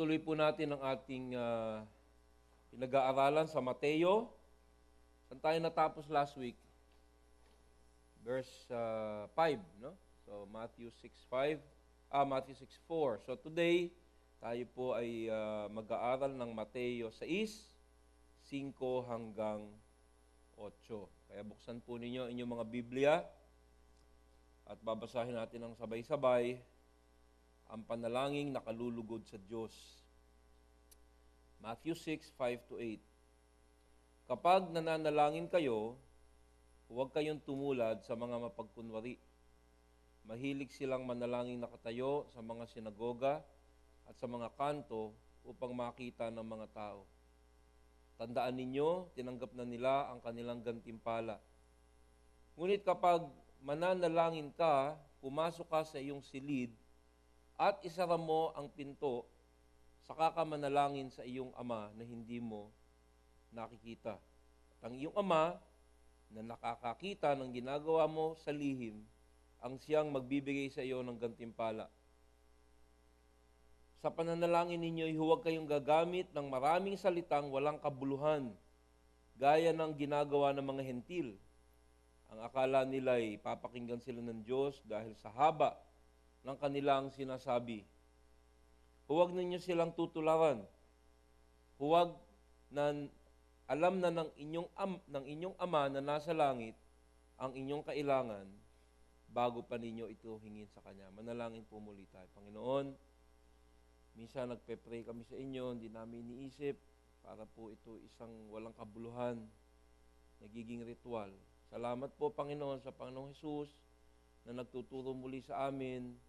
Itutuloy po natin ang ating pinag-aaralan sa Mateo. Saan tayo natapos last week? Verse 5, no? So Matthew 6:5, Matthew 6:4. So today, tayo po ay mag-aaral ng Mateo 6:5 hanggang 8. Kaya buksan po ninyo inyong mga Biblia at babasahin natin ng sabay-sabay ang panalangin nakalulugod sa Diyos. Matthew 6:5-8. Kapag nananalangin kayo, huwag kayong tumulad sa mga mapagkunwari. Mahilig silang manalangin nakatayo sa mga sinagoga at sa mga kanto upang makita ng mga tao. Tandaan ninyo, tinanggap na nila ang kanilang gantimpala. Ngunit kapag mananalangin ka, pumasok ka sa iyong silid at isara mo ang pinto, saka ka manalangin sa iyong ama na hindi mo nakikita. At ang iyong ama na nakakakita ng ginagawa mo sa lihim, ang siyang magbibigay sa iyo ng gantimpala. Sa pananalangin ninyo, huwag kayong gagamit ng maraming salitang walang kabuluhan, gaya ng ginagawa ng mga hentil. Ang akala nila ay papakinggan sila ng Diyos dahil sa haba ng kanilang sinasabi. Huwag ninyo silang tutularan. Huwag na alam na ng inyong ama na nasa langit ang inyong kailangan bago pa ninyo ito hingin sa Kanya. Manalangin po muli tayo. Panginoon, minsan nagpe-pray kami sa inyo, hindi namin iniisip para po ito isang walang kabuluhan, nagiging ritual. Salamat po, Panginoon, sa Panginoong Hesus na nagtuturo muli sa amin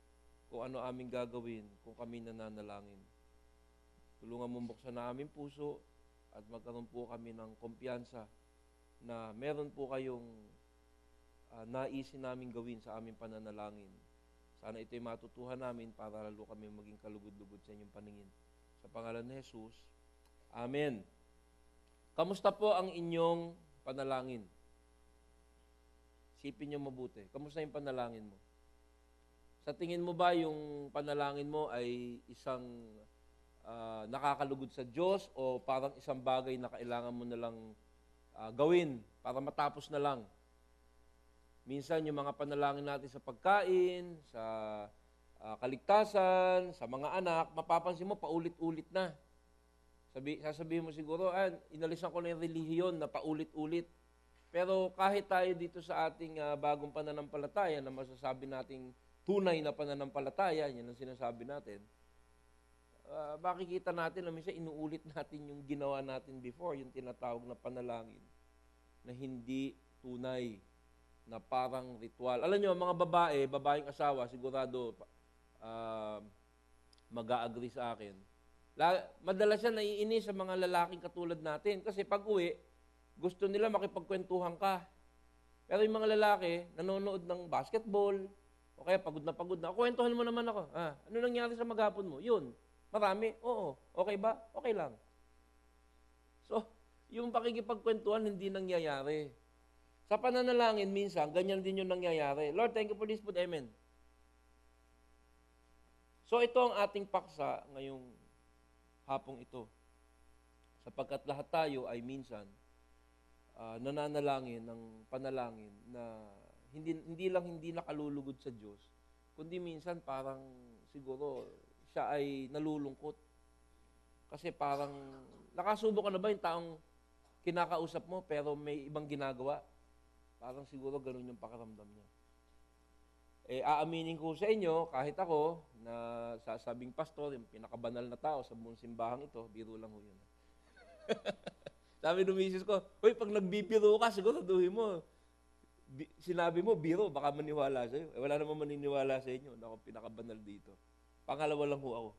kung ano aming gagawin kung kami nananalangin. Tulungan mo buksan na aming puso at magkaroon po kami ng kumpiyansa na meron po kayong naisin namin gawin sa aming pananalangin. Sana ito'y matutuhan namin para lalo kami maging kalugod-lugod sa inyong paningin. Sa pangalan ni Jesus, Amen. Kamusta po ang inyong panalangin? Sipin niyo mabuti. Kamusta yung panalangin mo? Sa tingin mo ba yung panalangin mo ay isang nakakalugod sa Diyos o parang isang bagay na kailangan mo na lang gawin para matapos na lang? Minsan yung mga panalangin natin sa pagkain, sa kaligtasan, sa mga anak, mapapansin mo paulit-ulit na. Sasabihin mo siguro, inalisan ko na yung relihiyon na paulit-ulit. Pero kahit tayo dito sa ating bagong pananampalataya na masasabi nating tunay na pananampalataya, yan ang sinasabi natin, makikita natin na minsan inuulit natin yung ginawa natin before, yung tinatawag na panalangin, na hindi tunay, na parang ritual. Alam nyo, mga babaeng asawa, sigurado mag-a-agree sa akin. Madalas yan naiinis sa mga lalaking katulad natin kasi pag uwi, gusto nila makipagkwentuhan ka. Pero yung mga lalaki, nanonood ng basketball, o kaya pagod na, kwentuhan mo naman ako. Ano nangyari sa maghapon mo? Yun. Marami? Oo. Okay ba? Okay lang. So, yung pakikipagkwentuhan hindi nangyayari. Sa pananalangin, minsan, ganyan din yung nangyayari. Lord, thank you for this food. Amen. So, ito ang ating paksa ngayong hapong ito. Sapagkat lahat tayo ay minsan nananalangin ng panalangin na hindi nakalulugod sa Diyos, kundi minsan parang siguro siya ay nalulungkot. Kasi parang, nakasubo ka na ba yung taong kinakausap mo pero may ibang ginagawa? Parang siguro ganun yung pakiramdam niya. Aaminin ko sa inyo, kahit ako, na sasabing pastor, yung pinakabanal na tao sa buong simbahang ito, biro lang ho yun. Sabi ng misis ko, pag nagbibiro ka, siguraduhin mo, sinabi mo, biro, baka maniwala sa'yo. Wala naman maniniwala sa inyo na ako pinakabanal dito. Pangalawa lang ho ako.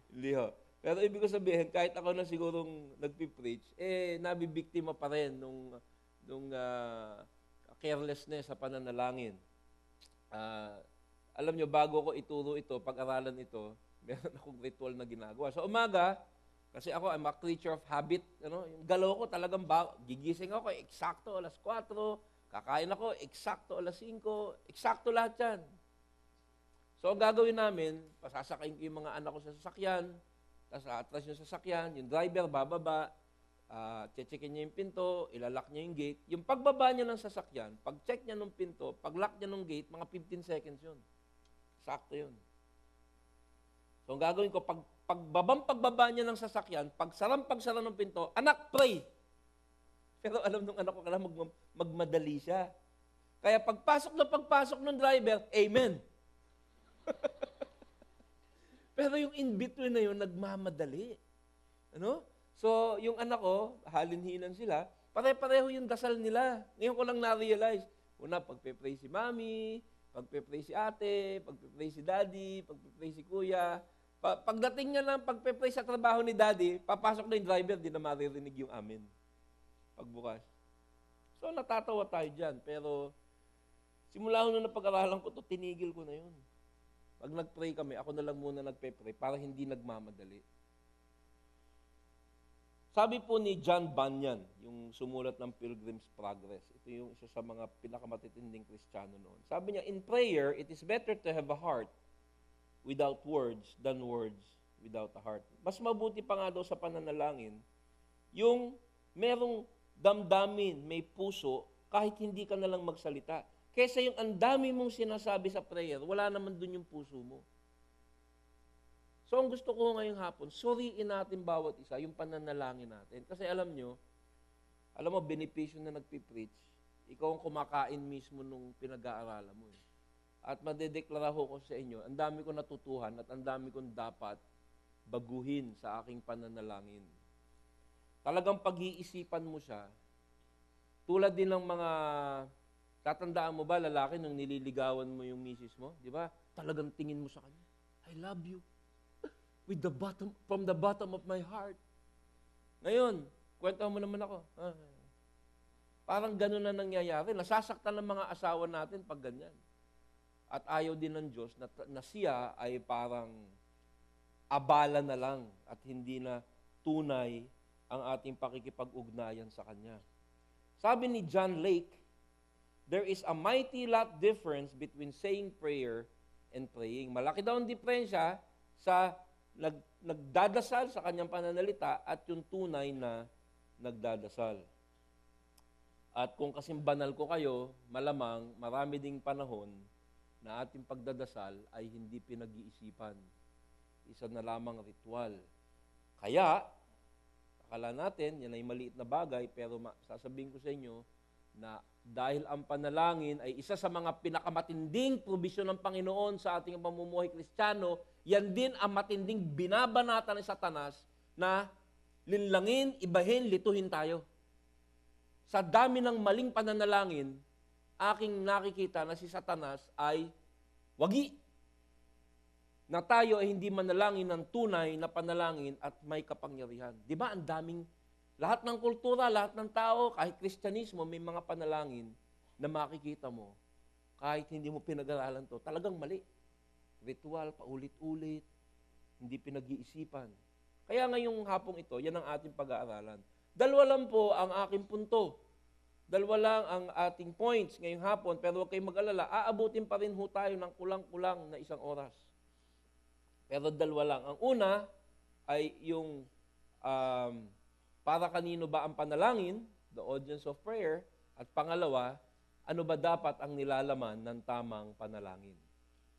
Hindi ho. Pero ibig ko sabihin, kahit ako na sigurong nagpipreach, nabibiktima pa rin nung carelessness sa pananalangin. Alam nyo, bago ko ituro ito, pag-aralan ito, meron akong ritual na ginagawa. Sa umaga, kasi ako, I'm a creature of habit. Yung galaw ko talagang gigising ako, eksakto alas 4, kakain ako, eksakto alas 5, eksakto lahat yan. So, ang gagawin namin, pasasakayin ko yung mga anak ko sa sasakyan, tapos atras yung sasakyan, yung driver, bababa, checkin niya yung pinto, ilalak niya yung gate. Yung pagbaba niya ng sasakyan, pag-check niya ng pinto, pag-lock niya ng gate, mga 15 seconds yun. Sakto yun. So, ang gagawin ko, pagbaba niya ng sasakyan, pagsara ng pinto, anak, pray! Pero alam nung anak ko, kailangan magmadali siya. Kaya pagpasok ng driver, amen. Pero yung in-between na yun, nagmamadali. Ano? So, yung anak ko, halinhinan sila, pare-pareho yung dasal nila. Ngayon ko lang na-realize. Una, pagpe-pray si mami, pagpe-pray si ate, pagpe-pray si daddy, pagpe-pray si kuya. Pagdating niya ng pagpe-pray sa trabaho ni daddy, papasok na yung driver, di na maririnig yung amin. Pagbukas. So, natatawa tayo dyan. Pero, simula ko na napag-aralan ko to, tinigil ko na yun. Pag nag-pray kami, ako na lang muna nagpe-pray para hindi nagmamadali. Sabi po ni John Bunyan, yung sumulat ng Pilgrim's Progress, ito yung isa sa mga pinakamatitinding Kristiyano noon. Sabi niya, in prayer, it is better to have a heart without words than words without a heart. Mas mabuti pa nga daw sa pananalangin, yung merong damdamin, may puso, kahit hindi ka na lang magsalita. Kesa yung ang dami mong sinasabi sa prayer, wala naman dun yung puso mo. So, ang gusto ko ngayong hapon, suriin natin bawat isa, yung pananalangin natin. Kasi alam mo, benepisyo na nagpipreach, ikaw ang kumakain mismo nung pinag-aaralan mo. At madedeklara ko sa inyo, ang dami ko natutuhan at ang dami kong dapat baguhin sa aking pananalangin. Talagang pag-iisipan mo siya, tulad din ng mga, tatandaan mo ba, lalaki, nung nililigawan mo yung misis mo, di ba? Talagang tingin mo sa kanya, I love you. From the bottom of my heart. Ngayon, kwento mo naman ako. Parang gano'n na nangyayari. Nasasaktan ng mga asawa natin pag ganyan. At ayaw din ng Diyos na siya ay parang abala na lang at hindi na tunay ang ating pakikipag-ugnayan sa Kanya. Sabi ni John Lake, there is a mighty lot difference between saying prayer and praying. Malaki daw ang diferensya sa nagdadasal sa kanyang pananalita at yung tunay na nagdadasal. At kung kasing banal ko kayo, malamang marami ding panahon na ating pagdadasal ay hindi pinag-iisipan. Isa na lamang ritual. Kaya, akala natin, yan ay maliit na bagay, pero sasabihin ko sa inyo na dahil ang panalangin ay isa sa mga pinakamatinding probisyon ng Panginoon sa ating pamumuhay Kristiyano, yan din ang matinding binabanata ni Satanas na linlangin, ibahin, lituhin tayo. Sa dami ng maling pananalangin, aking nakikita na si Satanas ay wagi. Na tayo ay hindi manalangin ng tunay na panalangin at may kapangyarihan. Di ba ang daming, lahat ng kultura, lahat ng tao, kahit Kristyanismo, may mga panalangin na makikita mo, kahit hindi mo pinag-aralan to, talagang mali. Ritual, paulit-ulit, hindi pinag-iisipan. Kaya ngayong hapong ito, yan ang ating pag-aaralan. Dalawa lang po ang aking punto. Dalawa lang ang ating points ngayong hapon, pero huwag kayong mag-alala, aabutin pa rin ho tayo ng kulang-kulang na 1 oras. Pero dalawa lang. Ang una ay yung para kanino ba ang panalangin, the audience of prayer, at pangalawa, ano ba dapat ang nilalaman ng tamang panalangin.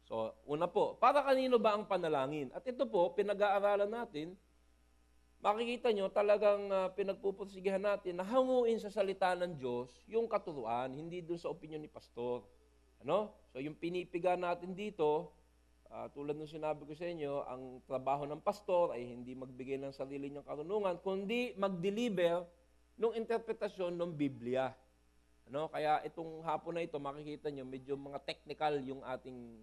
So, una po, para kanino ba ang panalangin? At ito po, pinag-aaralan natin, makikita nyo talagang pinagpupursigihan natin na hanguin sa salita ng Diyos yung katuruan, hindi dun sa opinion ni pastor. Ano? So, yung pinipiga natin dito, tulad ng sinabi ko sa inyo, ang trabaho ng pastor ay hindi magbigay ng sarili niyang karunungan, kundi mag-deliver ng interpretasyon ng Biblia. Ano? Kaya itong hapon na ito, makikita nyo, medyo mga technical yung ating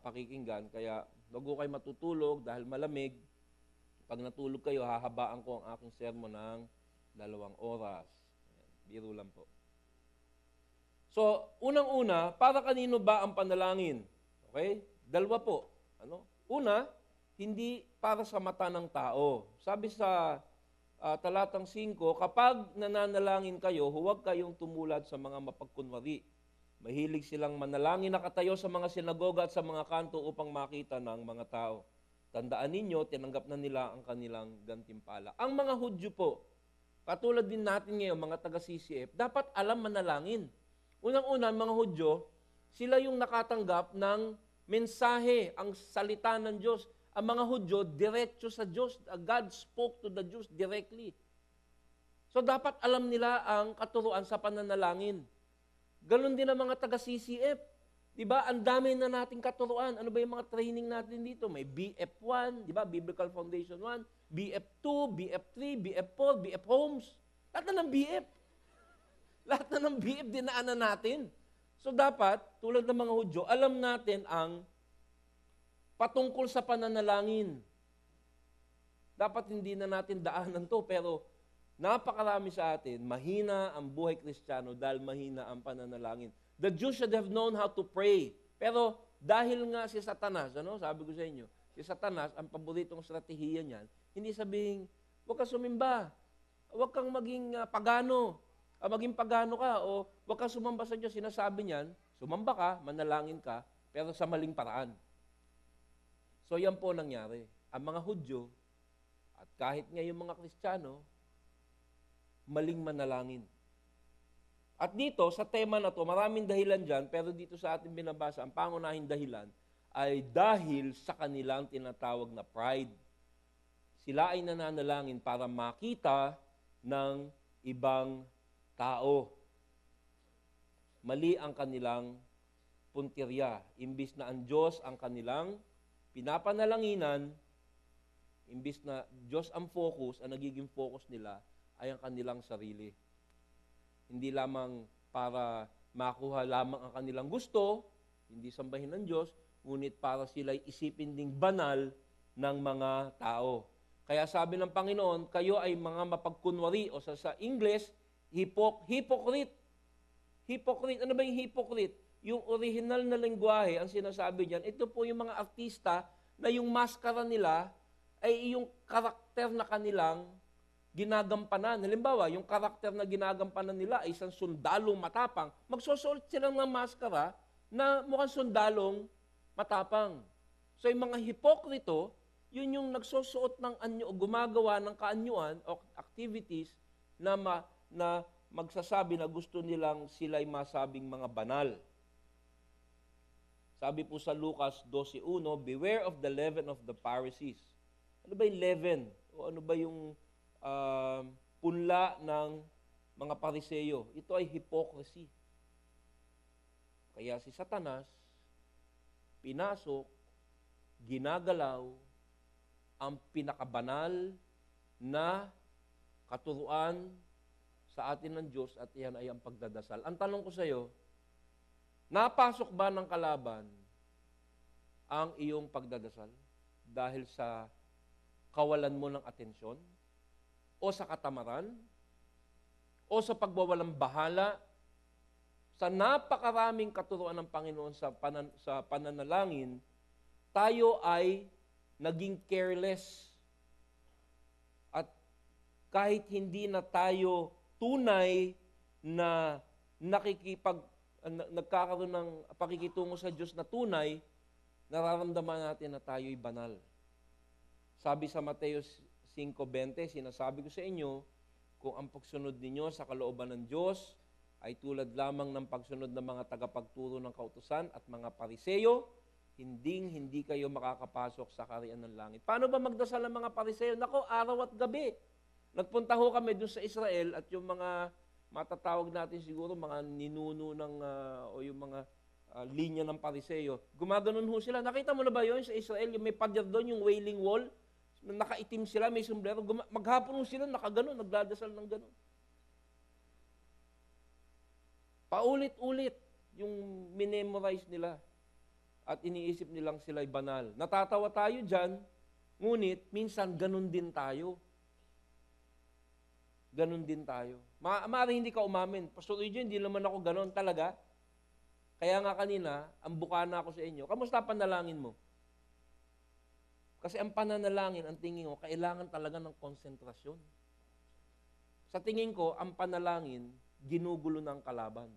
pakikinggan. Kaya wag ko kayo matutulog dahil malamig. Pag natulog kayo, hahabaan ko ang aking sermon ng 2 oras. Biro lang po. So, unang-una, para kanino ba ang panalangin? Okay? Dalawa po. Ano? Una, hindi para sa mata ng tao. Sabi sa talatang 5, kapag nananalangin kayo, huwag kayong tumulad sa mga mapagkunwari. Mahilig silang manalangin nakatayo sa mga sinagoga at sa mga kanto upang makita ng mga tao. Tandaan ninyo, tinanggap na nila ang kanilang gantimpala. Ang mga Hudyo po, katulad din natin ngayon, mga taga-CCF, dapat alam manalangin. Unang-una, mga Hudyo, sila yung nakatanggap ng mensahe, ang salita ng Diyos. Ang mga Hudyo, diretso sa Diyos. God spoke to the Jews directly. So dapat alam nila ang katuruan sa pananalangin. Ganon din ang mga taga-CCF. Diba? Ang dami na nating katuruan. Ano ba yung mga training natin dito? May BF1, diba? Biblical Foundation 1, BF2, BF3, BF4, BF Homes. Lahat na ng BF. Lahat na ng BF dinaanan natin. So dapat, tulad ng mga Hudyo, alam natin ang patungkol sa pananalangin. Dapat hindi na natin daanan to, pero napakarami sa atin, mahina ang buhay Kristiyano dahil mahina ang pananalangin. The Jews should have known how to pray. Pero dahil nga si Satanas, sabi ko sa inyo, si Satanas, ang paboritong strategiya niyan, hindi sabihin, huwag kang sumimba, huwag kang maging pagano, maging pagano ka, o huwag kang sumamba sa Diyos. Sinasabi niyan, sumamba ka, manalangin ka, pero sa maling paraan. So yan po nangyari. Ang mga Hudyo, at kahit nga yung mga Kristiyano, maling manalangin. At dito, sa tema na to, maraming dahilan dyan, pero dito sa ating binabasa, ang pangunahing dahilan ay dahil sa kanilang tinatawag na pride. Sila ay nananalangin para makita ng ibang tao. Mali ang kanilang puntirya. Imbis na ang Diyos ang kanilang pinapanalanginan, imbis na Diyos ang focus, ang nagiging focus nila ay ang kanilang sarili. Hindi lamang para makuha lamang ang kanilang gusto, hindi sambahin ng Diyos, ngunit para sila'y isipin ding banal ng mga tao. Kaya sabi ng Panginoon, kayo ay mga mapagkunwari, o sa English, hypocrite. Hypocrite. Ano ba yung hypocrite? Yung original na lengguwahe, ang sinasabi diyan, ito po yung mga artista na yung maskara nila ay yung karakter na kanilang ginagampanan. Halimbawa, yung karakter na ginagampanan nila ay isang sundalong matapang. Magsusuot sila ng maskara na mukhang sundalong matapang. So, yung mga hipokrito, yun yung nagsusuot ng anyo o gumagawa ng kaanyuan o activities na magsasabi na gusto nilang sila'y masabing mga banal. Sabi po sa Lucas 12:1, beware of the leaven of the Pharisees. Ano ba yung leaven? O ano ba yung punla ng mga Pariseyo? Ito ay hypocrisy. Kaya si Satanas, pinasok, ginagalaw, ang pinakabanal na katuruan sa atin ng Diyos, at iyan ay ang pagdadasal. Ang tanong ko sa iyo, napasok ba ng kalaban ang iyong pagdadasal dahil sa kawalan mo ng atensyon, o sa katamaran, o sa pagwawalang bahala, sa napakaraming katuruan ng Panginoon sa pananalangin, tayo ay naging careless. At kahit hindi na tayo tunay na nagkakaroon ng pakikitungo sa Diyos na tunay, nararamdaman natin na tayo'y banal. Sabi sa Mateo 5:20, sinasabi ko sa inyo, kung ang pagsunod ninyo sa kalooban ng Diyos ay tulad lamang ng pagsunod ng mga tagapagturo ng kautusan at mga Pariseyo, hindi kayo makakapasok sa kaharian ng langit. Paano ba magdasal ang mga Pariseyo? Nako, araw at gabi. Nagpunta ho kami doon sa Israel, at yung mga matatawag natin siguro, mga ninuno ng, o yung mga linya ng Pariseyo, gumaganon ho sila. Nakita mo na ba yun sa Israel? Yung may pader doon, yung Wailing Wall, nakaitim sila, may sombrero, maghapon sila, nakaganon, nagdadasal ng ganon. Paulit-ulit yung minemorize nila at iniisip nilang sila'y banal. Natatawa tayo dyan, ngunit minsan ganon din tayo. Ganon din tayo. Maaari hindi ka umamin. Pastor Eugene, hindi naman ako ganon talaga. Kaya nga kanina, ang bukana ako sa inyo, kamusta panalangin mo? Kasi ang pananalangin, ang tingin ko, kailangan talaga ng konsentrasyon. Sa tingin ko, ang panalangin, ginugulo ng kalaban.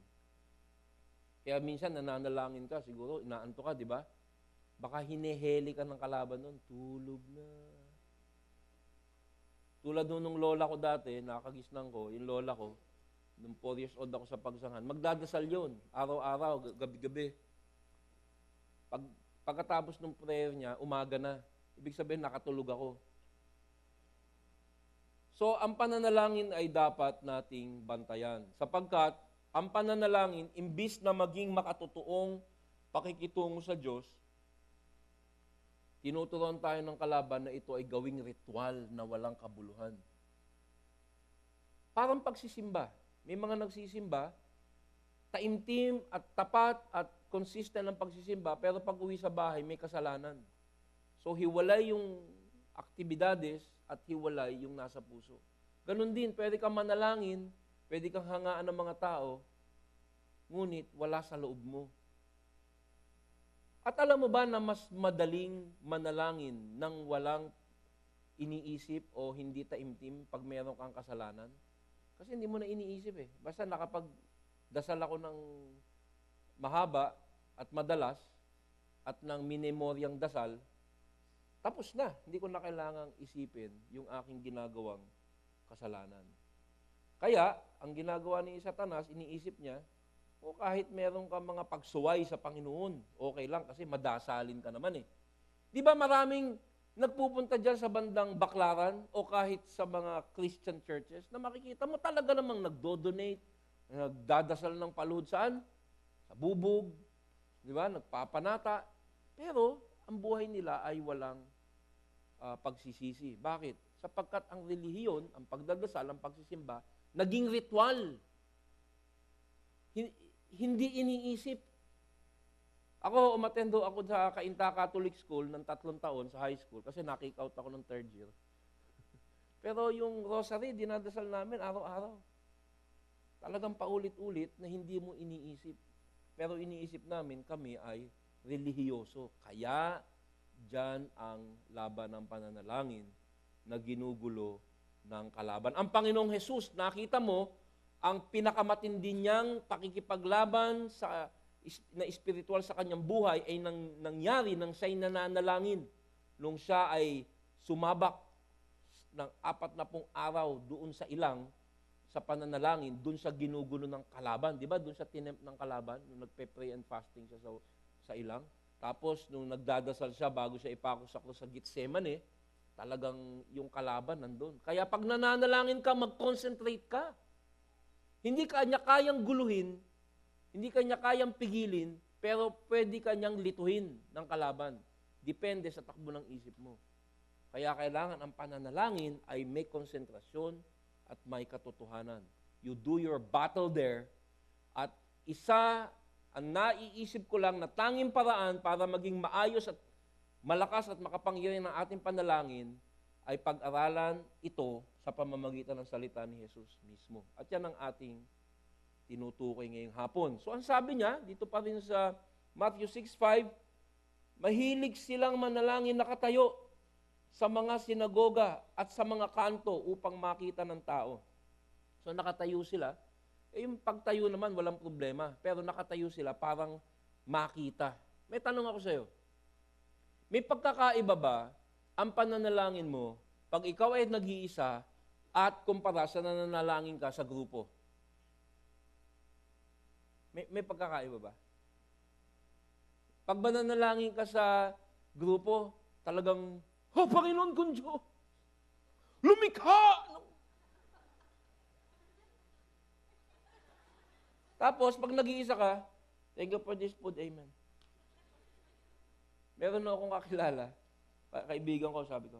Kaya minsan nananalangin ka, siguro inaanto ka, di ba? Baka hineheli ka ng kalaban nun, tulog na. Tulad nung lola ko dati, nakagisnang ko, yung lola ko, nung 4 years old ako sa pagsanghan, magdadasal yun, araw-araw, gabi-gabi. Pagkatapos ng prayer niya, umaga na. Ibig sabihin, nakatulog ako. So, ang pananalangin ay dapat nating bantayan. Sapagkat, ang pananalangin, imbis na maging makatotoong pakikitungo sa Diyos, tinuturuan tayo ng kalaban na ito ay gawing ritual na walang kabuluhan. Parang pagsisimba. May mga nagsisimba, taimtim at tapat at consistent ang pagsisimba, pero pag uwi sa bahay, may kasalanan. So, hiwalay yung aktibidades at hiwalay yung nasa puso. Ganon din, pwede kang manalangin, pwede kang hangaan ng mga tao, ngunit wala sa loob mo. At alam mo ba na mas madaling manalangin nang walang iniisip o hindi taimtim pag meron kang kasalanan? Kasi hindi mo na iniisip eh. Basta nakapagdasal ako ng mahaba at madalas at ng minemoryang dasal, tapos na. Hindi ko na kailangang isipin yung aking ginagawang kasalanan. Kaya, ang ginagawa ni Satanas, iniisip niya, o kahit meron ka mga pagsuway sa Panginoon, okay lang kasi madasalin ka naman eh. Di ba maraming nagpupunta dyan sa bandang Baklaran o kahit sa mga Christian churches na makikita mo talaga namang nagdo-donate, nagdadasal ng palud saan? Sa bubog, di ba? Nagpapanata. Pero ang buhay nila ay walang pagsisisi. Bakit? Sapagkat ang relihiyon, ang pagdadasal, ang pagsisimba, naging ritual. Hindi iniisip. Ako, umatendo ako sa Cainta Catholic School ng 3 taon sa high school kasi na-kick out ako ng 3rd year. Pero yung rosary, dinadasal namin araw-araw. Talagang paulit-ulit na hindi mo iniisip. Pero iniisip namin, kami ay relihiyoso. Kaya, dyan ang laban ng pananalangin na ginugulo ng kalaban. Ang Panginoong Hesus, nakita mo, ang pinakamatindi niyang pakikipaglaban na espiritual sa kanyang buhay ay nangyari nang siya'y nananalangin. Nung siya ay sumabak ng 40 araw doon sa ilang, sa pananalangin, doon sa ginugulo ng kalaban. Di ba? Doon sa tinempt ng kalaban, nung nagpe-pray and fasting siya sa ilang. Tapos, nung nagdadasal siya bago siya ipako sa krus sa Gethsemane, talagang yung kalaban nandun. Kaya pag nananalangin ka, mag-concentrate ka. Hindi ka niya kayang guluhin, hindi ka niya kayang pigilin, pero pwede ka niyang lituhin ng kalaban. Depende sa takbo ng isip mo. Kaya kailangan ang pananalangin ay may konsentrasyon at may katotohanan. You do your battle there, at isa ang naiisip ko lang na tanging paraan para maging maayos at malakas at makapangyarihan ng ating panalangin ay pag-aralan ito sa pamamagitan ng salita ni Jesus mismo. At yan ang ating tinutukoy ngayong hapon. So ang sabi niya, dito pa rin sa Matthew 6:5, mahilig silang manalangin nakatayo sa mga sinagoga at sa mga kanto upang makita ng tao. So nakatayo sila. Yung pagtayo naman, walang problema. Pero nakatayo sila parang makita. May tanong ako sa'yo. May pagkakaiba ba ang pananalangin mo pag ikaw ay nag-iisa at kumpara sa nananalangin ka sa grupo? May pagkakaiba ba? Pag mananalangin ka sa grupo, talagang, oh, Panginoon kong Diyos, lumikha! Tapos, pag nag-iisa ka, thank you for this food, amen. Meron na akong kakilala, kaibigan ko, sabi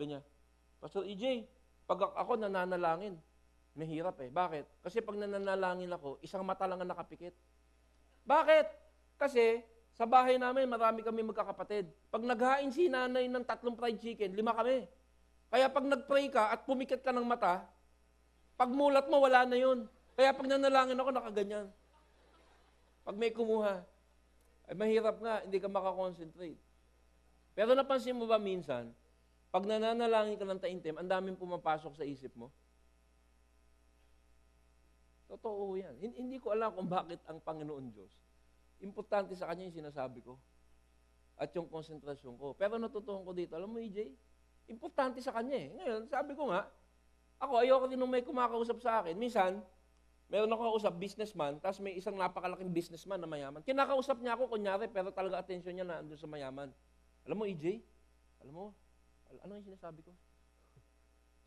niya, Pastor EJ, pag ako nananalangin, mahirap eh. Bakit? Kasi pag nananalangin ako, isang mata lang ang nakapikit. Bakit? Kasi sa bahay namin, marami kami magkakapatid. Pag naghain si nanay ng 3 fried chicken, 5 kami. Kaya pag nag-pray ka at pumikit ka ng mata, pag mulat mo, wala na yun. Kaya pag nanalangin ako, nakaganyan. Pag may kumuha, ay mahirap nga, hindi ka makakonsentrate. Pero napansin mo ba minsan, pag nananalangin ka ng taimtim, ang daming pumapasok sa isip mo? Totoo yan. Hindi ko alam kung bakit ang Panginoon Diyos Importante sa kanya yung sinasabi ko at yung konsentrasyon ko. Pero natutuhan ko dito, alam mo, EJ, importante sa kanya eh. Ngayon, sabi ko nga, ako, ayoko din nung may kumakausap sa akin. Minsan, meron ako kausap, businessman, tapos may isang napakalaking businessman na mayaman. Kinakausap niya ako, kunyari, pero talaga atensyon niya na andun sa mayaman. Alam mo, EJ, alam mo, ano yung sinasabi ko?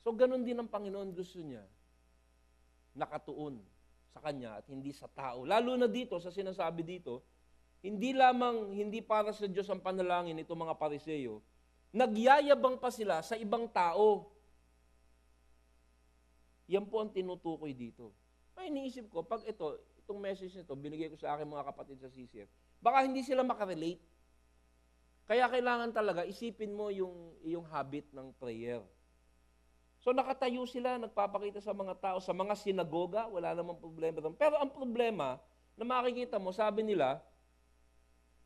So, ganun din ang Panginoon gusto niya, nakatuon sa Kanya at hindi sa tao. Lalo na dito, sa sinasabi dito, hindi para sa Diyos ang panalangin itong mga Pariseo, nagyayabang pa sila sa ibang tao. Yan po ang tinutukoy dito. Ay, iniisip ko, pag itong message nito, binigay ko sa aking mga kapatid sa CCF, baka hindi sila makarelate. Kaya kailangan talaga, isipin mo yung habit ng prayer. So nakatayo sila, nagpapakita sa mga tao, sa mga sinagoga, wala namang problema doon. Pero ang problema, na makikita mo, sabi nila,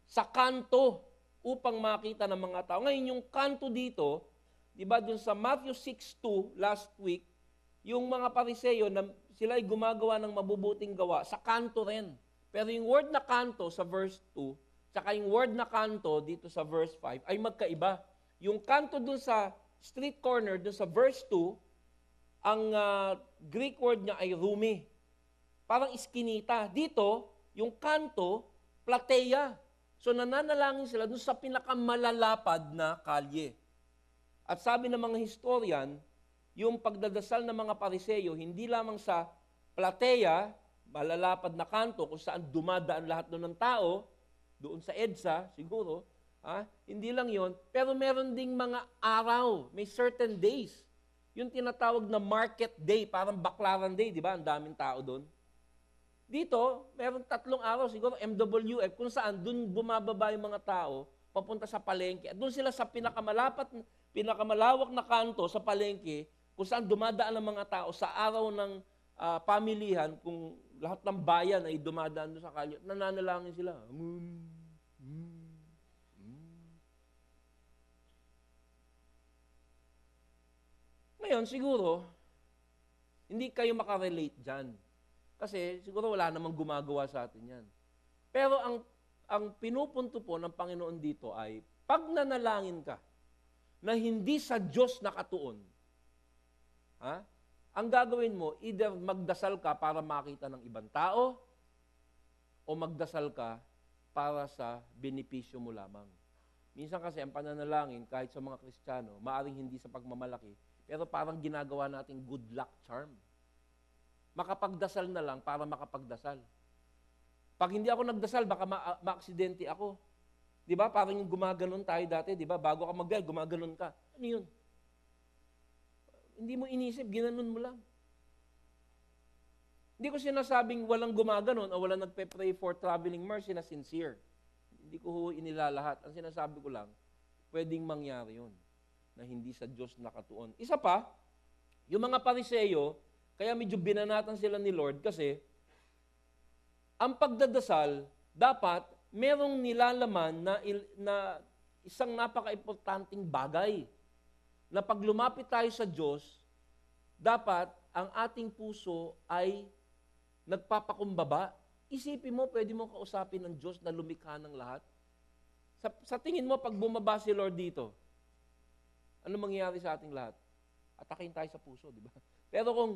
sa kanto, upang makita ng mga tao. Ngayon, yung kanto dito, di ba, dun sa Matthew 6:2, last week, yung mga Pariseo, na sila ay gumagawa ng mabubuting gawa, sa kanto rin. Pero yung word na kanto sa verse 2, tsaka yung word na kanto dito sa verse 5, ay magkaiba. Yung kanto dun sa street corner, dun sa verse 2, ang Greek word niya ay rumi. Parang iskinita. Dito, yung kanto, plateia. So nananalangin sila dun sa pinakamalalapad na kalye. At sabi ng mga historian, yung pagdadasal ng mga Pariseo, hindi lamang sa plateia, malalapad na kanto, kung saan dumadaan lahat doon ng tao, doon sa EDSA, siguro, hindi lang yon, pero meron ding mga araw, may certain days. Yung tinatawag na market day, parang Baklaran Day, di ba? Ang daming tao doon. Dito, meron 3 araw, siguro MWF, kung saan doon bumababa yung mga tao, papunta sa palengke. At doon sila sa pinakamalawak na kanto sa palengke, kung saan dumadaan ang mga tao sa araw ng pamilihan, kung lahat ng bayan ay dumadaan doon sa kalye, nananalangin sila. Ngayon, siguro, hindi kayo makarelate dyan. Kasi siguro wala namang gumagawa sa atin yan. Pero ang pinupunto po ng Panginoon dito ay, pag nanalangin ka, na hindi sa Diyos nakatuon, ang gagawin mo, either magdasal ka para makita ng ibang tao, o magdasal ka para sa benepisyo mo lamang. Minsan kasi ang pananalangin, kahit sa mga Kristiyano, maaring hindi sa pagmamalaki, pero parang ginagawa nating good luck charm. Makapagdasal na lang para makapagdasal. Pag hindi ako nagdasal, baka ma-aksidente ako. Di ba? Parang yung gumaganon tayo dati, di ba? Bago ka mag-dial, gumaganon ka. Ano yun? Hindi mo inisip, ginanon mo lang. Hindi ko sinasabing walang gumaganon o walang nagpe-pray for traveling mercy na sincere. Hindi ko inilalahat. Ang sinasabi ko lang, pwedeng mangyari yun na hindi sa Diyos nakatuon. Isa pa, yung mga Pariseo, kaya medyo binanatan sila ni Lord kasi ang pagdadasal, dapat merong nilalaman na isang napaka-importanting bagay. Na pag lumapit tayo sa Diyos, dapat ang ating puso ay nagpapakumbaba. Isipin mo, pwede mo kausapin ng Diyos na lumikha ng lahat. Sa tingin mo, pag bumaba si Lord dito, ano mangyayari sa ating lahat? Atakin tayo sa puso, di ba? Pero kung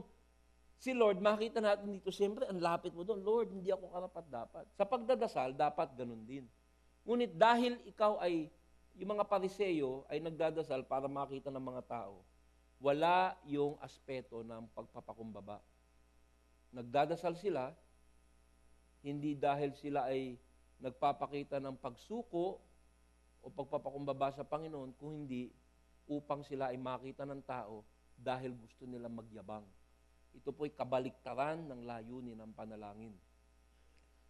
si Lord, makita natin dito, siyempre, ang lapit mo doon, Lord, hindi ako karapat-dapat. Sa pagdadasal, dapat ganun din. Ngunit dahil ikaw ay, yung mga Pariseo ay nagdadasal para makita ng mga tao, wala yung aspeto ng pagpapakumbaba. Nagdadasal sila, hindi dahil sila ay nagpapakita ng pagsuko o pagpapakumbaba sa Panginoon, kung hindi upang sila ay makita ng tao dahil gusto nilang magyabang. Ito po'y kabaliktaran ng layunin ng panalangin.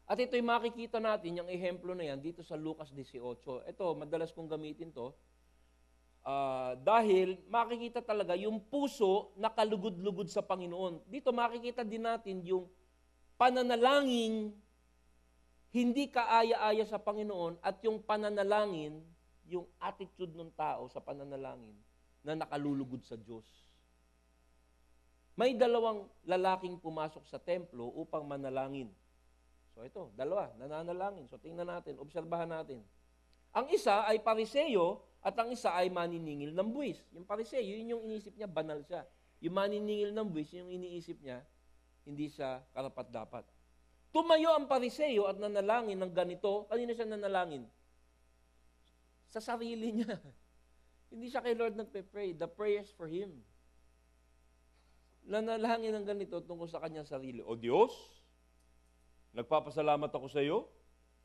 At ito'y makikita natin, yung ehemplo na yan, dito sa Lucas 18. Ito, madalas kong gamitin to, dahil makikita talaga yung puso na kalugod-lugod sa Panginoon. Dito makikita din natin yung pananalangin, hindi kaaya-aya sa Panginoon, at yung pananalangin, yung attitude ng tao sa pananalangin na nakalulugod sa Diyos. May 2 lalaking pumasok sa templo upang manalangin. So ito, dalawa, nananalangin. So tingnan natin, obserbahan natin. Ang isa ay pariseyo at ang isa ay maniningil ng buwis. Yung pariseyo, yun yung iniisip niya, banal siya. Yung maniningil ng buwis, yung iniisip niya, hindi siya karapat-dapat. Tumayo ang pariseyo at nanalangin ng ganito. Kanina siya nanalangin? Sa sarili niya. Hindi siya kay Lord nagpe-pray. The prayers for him. Nanalangin ng ganito tungkol sa kanyang sarili. O Diyos, nagpapasalamat ako sa iyo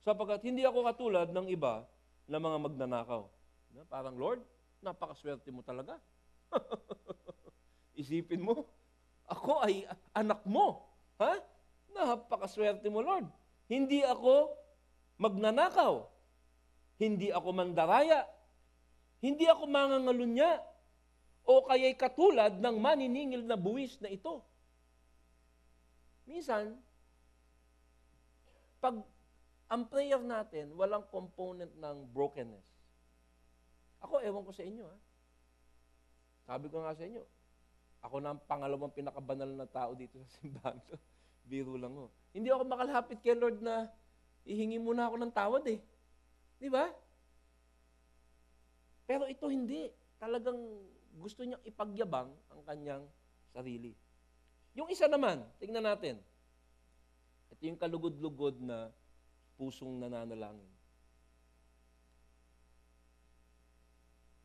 sapagkat hindi ako katulad ng iba na mga magnanakaw. Parang, Lord, napakaswerte mo talaga. Isipin mo, ako ay anak mo. Ha? Napakaswerte mo, Lord. Hindi ako magnanakaw. Hindi ako mandaraya. Hindi ako mangangalunya. O kaya'y katulad ng maniningil na buwis na ito. Minsan, pag ang prayer natin, walang component ng brokenness. Ako, ewan ko sa inyo, ha? Sabi ko nga sa inyo, ako na ang pangalawang pinakabanal na tao dito sa simbahan to. Biro lang ho. Hindi ako makalapit kay Lord na ihingi muna ako ng tawad eh. Di ba? Pero ito hindi. Talagang gusto niyang ipagyabang ang kanyang sarili. Yung isa naman, tingnan natin. Ito yung kalugod-lugod na pusong nananalangin.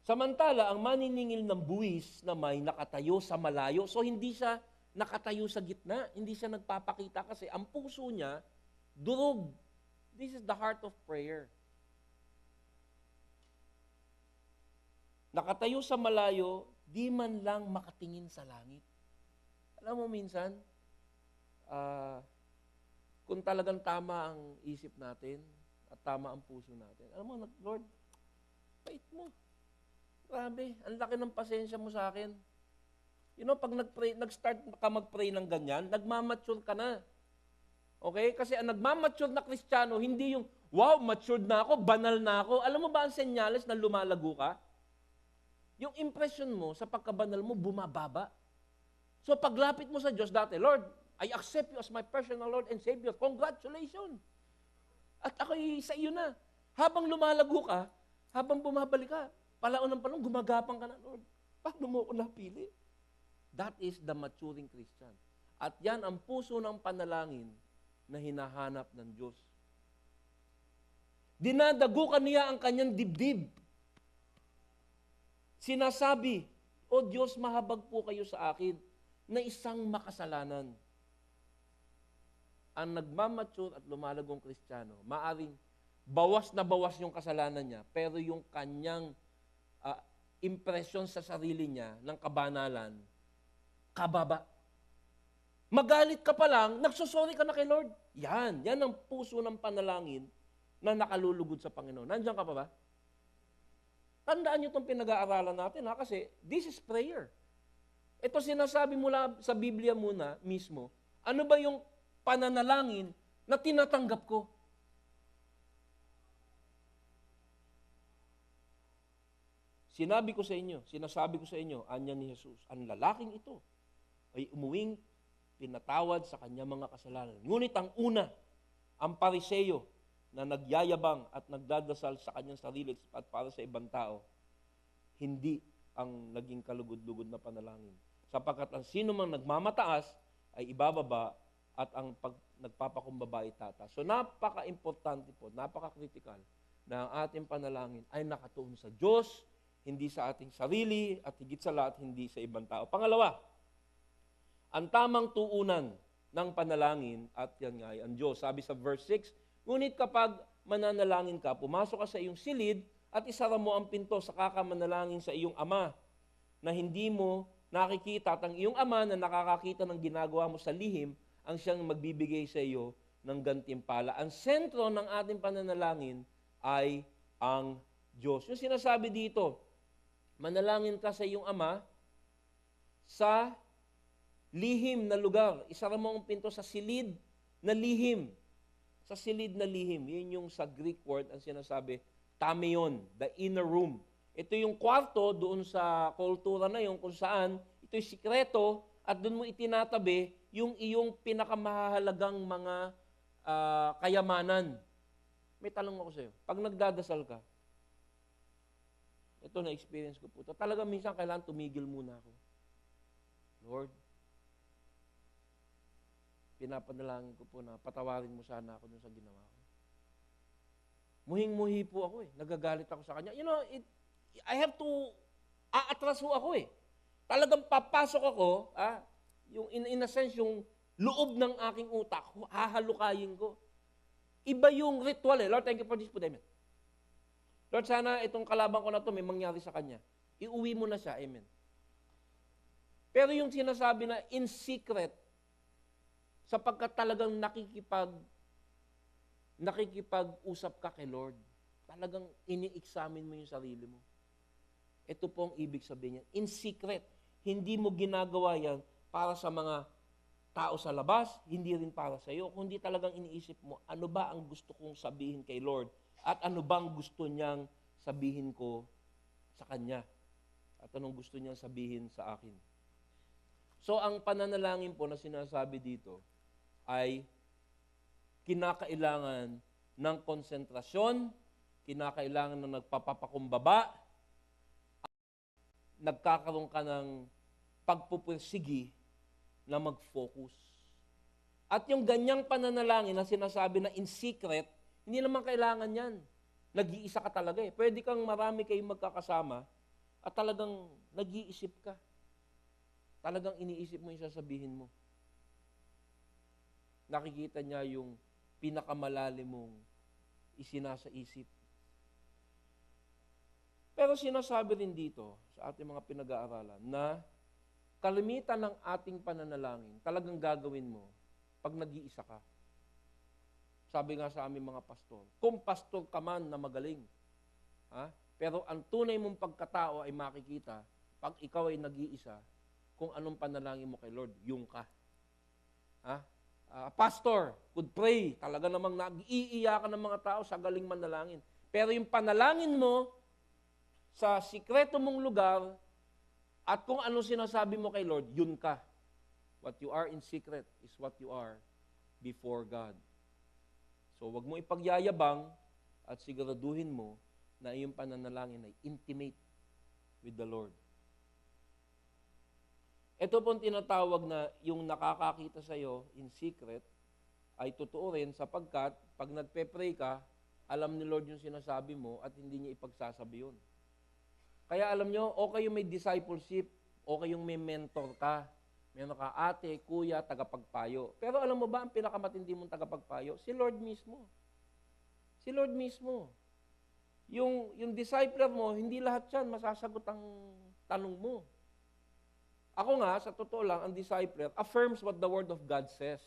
Samantala, ang maniningil ng buwis na may nakatayo sa malayo, so hindi siya nakatayo sa gitna, hindi siya nagpapakita kasi ang puso niya, durog. This is the heart of prayer. Nakatayo sa malayo, di man lang makatingin sa langit. Alam mo minsan, kung talagang tama ang isip natin at tama ang puso natin, alam mo, Lord, bait mo. Grabe, ang laki ng pasensya mo sa akin. You know, pag nag-start ka mag-pray ng ganyan, nagmamature ka na. Okay? Kasi ang nagmamature na Kristiyano, hindi yung, wow, matured na ako, banal na ako. Alam mo ba ang senyales na lumalago ka? Yung impression mo sa pagkabanal mo, bumababa. So paglapit mo sa Diyos dati, Lord, I accept you as my personal Lord and Savior. Congratulations! At ako'y sa iyo na. Habang lumalago ka, habang bumabalik ka, palaon ng palong, gumagapang ka na, Lord. Paano mo ako napili? That is the maturing Christian. At yan ang puso ng panalangin na hinahanap ng Diyos. Dinadagukan niya ang kanyang dibdib. Sinasabi, O Diyos, mahabag po kayo sa akin na isang makasalanan. Ang nagmamature at lumalagong Kristiyano, maaring bawas na bawas yung kasalanan niya, pero yung kanyang impression sa sarili niya ng kabanalan, kababa. Magalit ka pa lang, nagsusorry ka na kay Lord. Yan ang puso ng panalangin na nakalulugod sa Panginoon. Nandiyan ka pa ba? Tandaan niyo itong pinag-aaralan natin, ha? Kasi this is prayer. Ito sinasabi mula sa Biblia muna mismo, ano ba yung pananalangin na tinatanggap ko? Sinasabi ko sa inyo, anya ni Jesus, ang lalaking ito ay umuwing pinatawad sa kanyang mga kasalanan. Ngunit ang una, ang pariseyo na nagyayabang at nagdadasal sa kanyang sarili at para sa ibang tao, hindi ang naging kalugod-lugod na panalangin. Sapagkat ang sino mang nagmamataas ay ibababa at ang nagpapakumbaba ay tataas. So napaka-importante po, napaka-critical na ang ating panalangin ay nakatuon sa Diyos, hindi sa ating sarili, at higit sa lahat, hindi sa ibang tao. Pangalawa, ang tamang tuunan ng panalangin, at yan nga ay ang Diyos. Sabi sa verse 6, ngunit kapag mananalangin ka, pumasok ka sa iyong silid at isara mo ang pinto sa kakamanalangin sa iyong ama na hindi mo nakikita at ang iyong ama na nakakakita ng ginagawa mo sa lihim ang siyang magbibigay sa iyo ng gantimpala. Ang sentro ng ating pananalangin ay ang Diyos. Yung sinasabi dito, manalangin ka sa iyong ama sa lihim na lugar. Isara mo ang pinto sa silid na lihim. Sa silid na lihim. Yun yung sa Greek word ang sinasabi, tamion, the inner room. Ito yung kwarto doon sa kultura na yun kung saan ito'y sikreto at doon mo itinatabi yung iyong pinakamahalagang mga kayamanan. May tanong ako sa'yo. Pag nagdadasal ka, ito na-experience ko po. Talaga minsan kailangan tumigil muna ako. Lord, pinapanalangin ko po na patawarin mo sana ako dun sa ginawa ko. Muhing-muhi po ako eh. Nagagalit ako sa kanya. I have to, aatraso ako eh. Talagang papasok ako, yung in a sense, yung loob ng aking utak, hahalukayin ko. Iba yung ritual eh. Lord, thank you for this food. Amen. Lord, sana itong kalaban ko na to may mangyari sa kanya. Iuwi mo na siya. Amen. Pero yung sinasabi na in secret, sapagkat talagang nakikipag-usap ka kay Lord, talagang ini-examine mo yung sarili mo. Ito po ang ibig sabihin niya. In secret, hindi mo ginagawa yan para sa mga tao sa labas, hindi rin para sa iyo, kundi talagang iniisip mo, ano ba ang gusto kong sabihin kay Lord? At ano bang gusto niyang sabihin ko sa Kanya? At anong gusto niyang sabihin sa akin? So, ang pananalangin po na sinasabi dito ay kinakailangan ng konsentrasyon, kinakailangan ng nagpapapakumbaba, nagkakaroon ka ng pagpupursigi na mag-focus. At yung ganyang pananalangin na sinasabi na in secret, hindi naman kailangan yan. Nag-iisa ka talaga eh. Pwede kang marami kayong magkakasama at talagang nag-iisip ka. Talagang iniisip mo yung sasabihin mo. Nakikita niya yung pinakamalalim mong isinasa isip. Pero sinasabi rin dito sa ating mga pinag-aaralan na kalimitan ng ating pananalangin talagang gagawin mo pag nag-iisa ka. Sabi nga sa aming mga pastor, kung pastor ka man na magaling, pero ang tunay mong pagkatao ay makikita pag ikaw ay nag-iisa, kung anong panalangin mo kay Lord, yung ka. Pastor could pray, talaga namang nag-iiyakan ng mga tao sa galing manalangin. Pero yung panalangin mo sa sikreto mong lugar at kung ano sinasabi mo kay Lord, yun ka. What you are in secret is what you are before God. So, wag mo ipagyayabang at siguraduhin mo na iyong pananalangin ay intimate with the Lord. Ito pong tinatawag na yung nakakakita sa iyo in secret ay totoo rin sapagkat pag nagpe-pray ka, alam ni Lord yung sinasabi mo at hindi niya ipagsasabi yun. Kaya alam nyo, okay yung may discipleship, okay yung may mentor ka, meron ka ate, kuya, tagapagpayo. Pero alam mo ba ang pinakamatindi mong tagapagpayo? Si Lord mismo. Si Lord mismo. Yung discipler mo, hindi lahat yan masasagot ang tanong mo. Ako nga, sa totoo lang, ang discipler affirms what the Word of God says.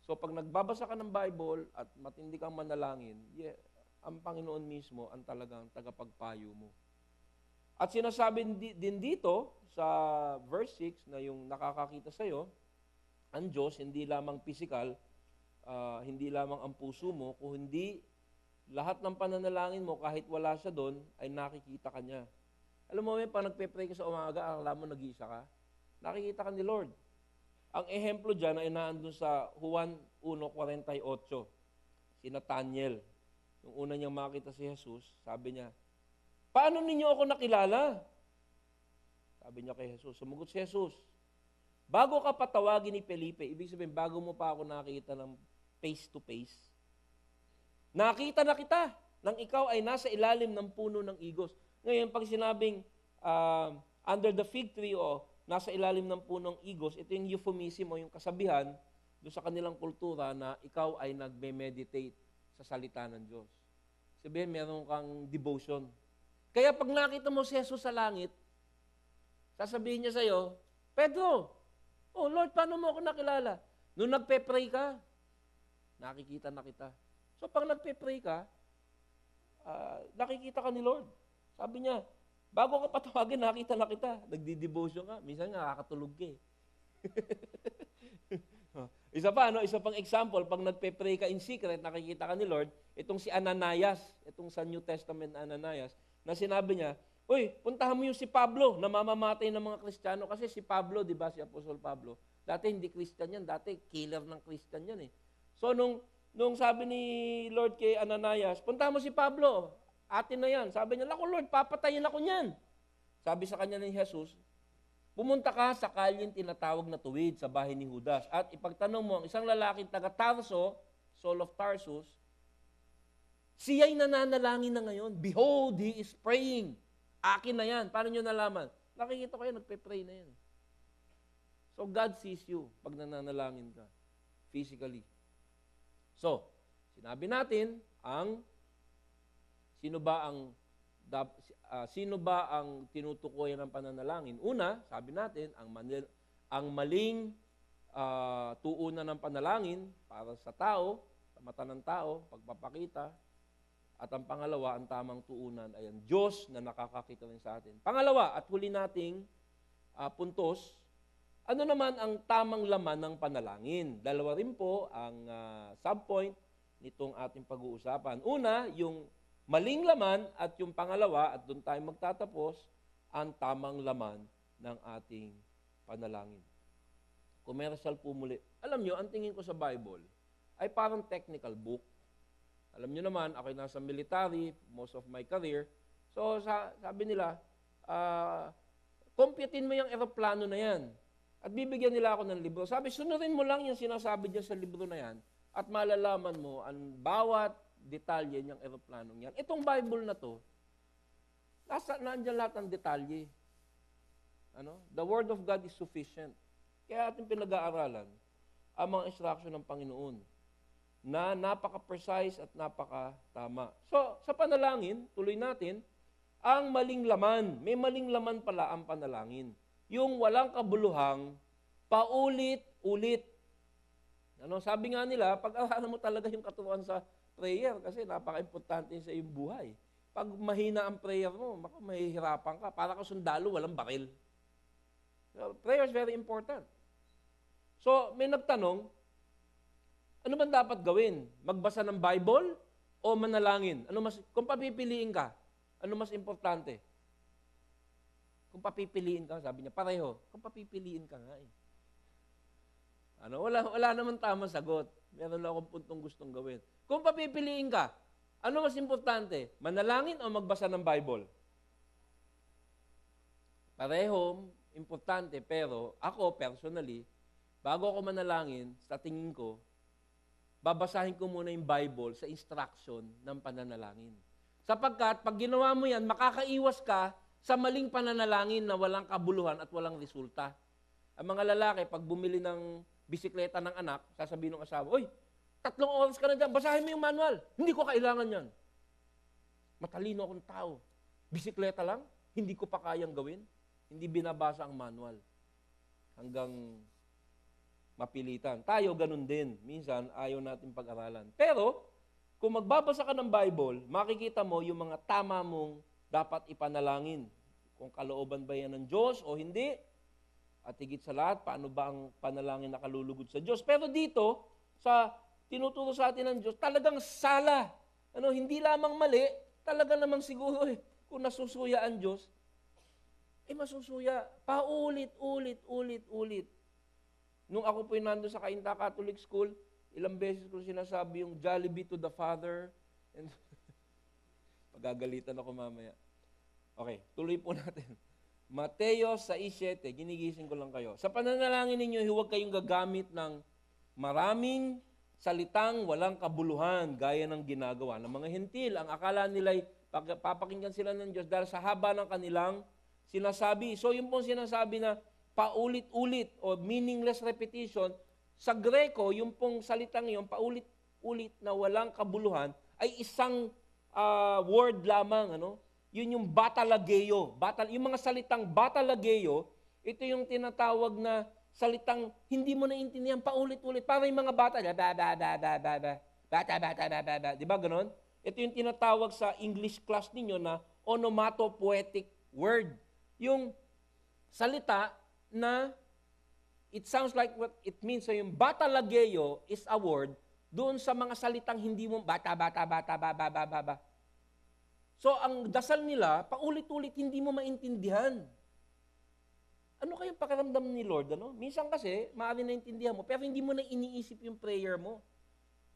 So pag nagbabasa ka ng Bible at matindi kang manalangin, ang Panginoon mismo ang talagang tagapagpayo mo. At sinasabi din dito sa verse 6 na yung nakakakita sa'yo, ang Diyos, hindi lamang physical, hindi lamang ang puso mo, kundi lahat ng pananalangin mo, kahit wala siya doon, ay nakikita ka niya. Alam mo, pag nagpe-pray ka sa umaga, alam mo nag-iisa ka, nakikita ka ni Lord. Ang ehemplo dyan ay naandun sa Juan 1:48, si Nathaniel. Nung una niyang makita si Jesus, sabi niya, paano ninyo ako nakilala? Sabi niya kay Jesus. Sumagot si Jesus, bago ka patawagin ni Felipe, ibig sabihin, bago mo pa ako nakita ng face to face, nakita na kita nang ikaw ay nasa ilalim ng puno ng igos. Ngayon, pag sinabing under the fig tree o nasa ilalim ng punong igos, ito yung euphemism o yung kasabihan doon sa kanilang kultura na ikaw ay nagme-meditate sa salita ng Diyos. Sabihin, meron kang devotion. Kaya pag nakita mo si Jesus sa langit, sasabihin niya sa'yo, Pedro, oh Lord, paano mo ako nakilala? Nung nagpe-pray ka, nakikita na kita. So pag nagpe-pray ka, nakikita ka ni Lord. Sabi niya, bago ka patawagin, nakita na kita. Nagdi-devotion ka. Minsan nga, nakakatulog ka eh. Isa pang example, pag nagpe-pray ka in secret, nakikita ka ni Lord, itong si Ananias, itong sa New Testament na Ananias, na sinabi niya, uy, puntahan mo yung si Pablo, na mamamatay ng mga Kristiyano. Kasi si Pablo, di ba, si Apostol Pablo, dati hindi Christian yan, dati killer ng Christian yan eh. So, nung sabi ni Lord kay Ananias, punta mo si Pablo, atin na yan. Sabi niya, "Naku Lord, papatayin ako niyan." Sabi sa kanya ni Jesus, "Pumunta ka sa kalyeng tinatawag na Tuwid sa bahay ni Judas at ipagtanong mo ang isang lalaking taga Tarso, Saul of Tarsus, siya'y nananalangin na ngayon. Behold, he is praying." Akin na yan. Paano nyo nalaman? Nakikita ko yan, nagpe-pray na yan. So God sees you pag nananalangin ka, physically. So, sinabi natin, sino ba ang tinutukoyan ng pananalangin? Una, sabi natin, ang maling tuunan ng panalangin para sa tao, sa mata ng tao, pagpapakita. At ang pangalawa, ang tamang tuunan ay ang Diyos na nakakakita rin sa atin. Pangalawa, at huli nating puntos, ano naman ang tamang laman ng panalangin? Dalawa rin po ang subpoint nitong ating pag-uusapan. Una, yung maling laman at yung pangalawa, at doon tayo magtatapos, ang tamang laman ng ating panalangin. Commercial po muli. Alam nyo, ang tingin ko sa Bible ay parang technical book. Alam nyo naman, ako'y nasa military, most of my career. So, sabi nila, computein mo yung eroplano na yan. At bibigyan nila ako ng libro. Sabi, sunodin mo lang yung sinasabi dyan sa libro na yan at malalaman mo ang bawat detalye niyang eroplanong yan. Itong Bible na to, nandiyan lahat ng detalye. The Word of God is sufficient. Kaya ating pinag-aaralan ang mga instruction ng Panginoon na napaka-precise at napaka-tama. So, sa panalangin, tuloy natin, ang maling laman. May maling laman pala ang panalangin. Yung walang kabuluhang, paulit-ulit. Sabi nga nila, pag-aralan mo talaga yung katuruan sa prayer kasi napaka-importante sa iyong buhay. Pag mahina ang prayer mo, mahihirapan ka. Para ka sundalo, walang baril. So, prayer is very important. So, may nagtanong, ano man dapat gawin? Magbasa ng Bible o manalangin? Kung papipiliin ka, ano mas importante? Kung papipiliin ka, sabi niya, pareho. Kung papipiliin ka nga eh. Wala naman tamang sagot. Meron lang akong puntong gustong gawin. Kung papipiliin ka, ano mas importante? Manalangin o magbasa ng Bible? Pareho, importante, pero ako personally, bago ako manalangin, sa tingin ko, babasahin ko muna yung Bible sa instruction ng pananalangin. Sapagkat, pag ginawa mo yan, makakaiwas ka sa maling pananalangin na walang kabuluhan at walang resulta. Ang mga lalaki, pag bumili ng bisikleta ng anak, sasabihin ng asawa, "Oy, 3 oras ka na dyan, basahin mo yung manual. Hindi ko kailangan yan." Matalino akong tao. Bisikleta lang, hindi ko pa kayang gawin. Hindi binabasa ang manual. Hanggang mapilitan. Tayo ganun din. Minsan, ayaw natin pag-aralan. Pero, kung magbabasa ka ng Bible, makikita mo yung mga tama mong dapat ipanalangin. Kung kalooban ba yan ng Diyos o hindi. At higit sa lahat, paano ba ang panalangin na kalulugod sa Diyos. Pero dito, sa tinuturo sa atin ng Diyos, talagang sala. Hindi lamang mali, talaga namang siguro kung nasusuya ang Diyos, masusuya. Paulit-ulit. Nung ako po'y nandun sa Cainta Catholic School, ilang beses ko sinasabi yung Jollibee to the Father. And pagagalitan ako mamaya. Okay, tuloy po natin. Mateo 6:7, ginigising ko lang kayo. Sa pananalangin ninyo, huwag kayong gagamit ng maraming salitang walang kabuluhan, gaya ng ginagawa ng mga hentil. Ang akala nila'y papakinggan sila ng Diyos dahil sa haba ng kanilang sinasabi. So yung pong sinasabi na paulit-ulit o meaningless repetition, sa Greko, yung pong salitang yung paulit-ulit na walang kabuluhan, ay isang word lamang. Yun yung batalageo. Yung mga salitang batalageo, ito yung tinatawag na salitang hindi mo naintindihan, paulit-ulit. Para yung mga bata, di ba ganon? Ito yung tinatawag sa English class ninyo na onomatopoetic word. Yung salita na it sounds like what it means. So yung batalageo is a word doon sa mga salitang hindi mo bata. So ang dasal nila, paulit-ulit hindi mo maintindihan. Ano kayang pakiramdam ni Lord? Minsan kasi, maaari naintindihan mo, pero hindi mo na iniisip yung prayer mo.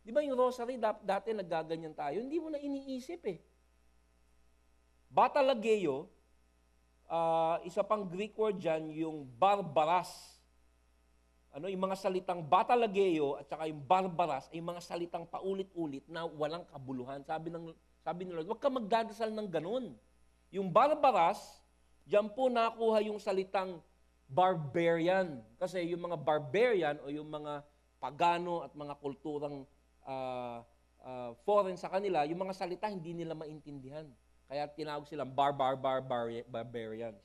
Di ba yung rosary, dati naggaganyan tayo, hindi mo na iniisip eh. Batalageo, isa pang Greek word dyan, yung barbaras. Yung mga salitang batalageo at saka yung barbaras ay mga salitang paulit-ulit na walang kabuluhan. Sabi ni Lord, huwag ka magdadasal ng ganun. Yung barbaras, dyan po nakuha yung salitang barbarian. Kasi yung mga barbarian o yung mga pagano at mga kulturang foreign sa kanila, yung mga salita hindi nila maintindihan. Kaya tinawag silang barbarians.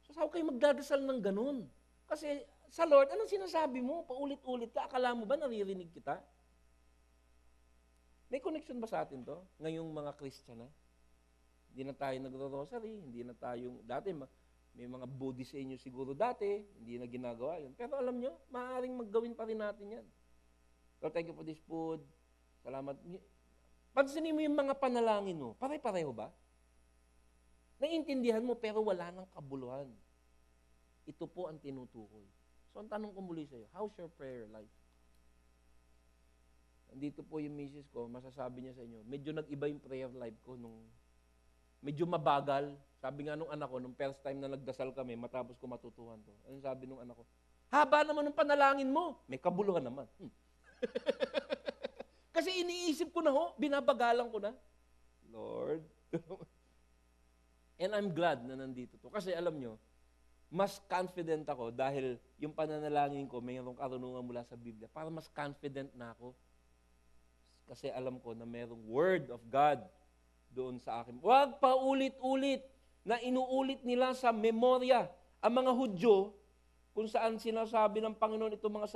So saan kayo magdadasal ng ganun? Kasi sa Lord, anong sinasabi mo? Paulit-ulit ka. Akala mo ba naririnig kita? May connection ba sa atin to? Ngayong mga Christian na? Hindi na tayo nagro-rosary, hindi na tayong, dati may mga Buddhist sa inyo siguro dati, hindi na ginagawa yun. Pero alam nyo, maaaring maggawin pa rin natin yan. Lord, thank you for this food. Salamat. Pansinin mo yung mga panalangin mo, pare-pareho ba? Naiintindihan mo pero wala nang kabuluhan. Ito po ang tinutukoy. So ang tanong ko muli sa iyo, how's your prayer life? Nandito po yung misis ko, masasabi niya sa inyo, medyo nag-iba yung prayer life ko nung medyo mabagal. Sabi nga nung anak ko, nung first time na nagdasal kami, matapos ko matutuhan to. Anong sabi nung anak ko? Haba naman ng panalangin mo. May kabuluhan naman. Kasi iniisip ko na binabagalan ko na. Lord. And I'm glad na nandito to. Kasi alam nyo, mas confident ako dahil yung pananalangin ko, mayroong karunungan mula sa Biblia. Para mas confident na ako. Kasi alam ko na mayroong Word of God doon sa akin. Huwag pa ulit-ulit na inuulit nila sa memorya. Ang mga Hudyo, kung saan sinasabi ng Panginoon itong mga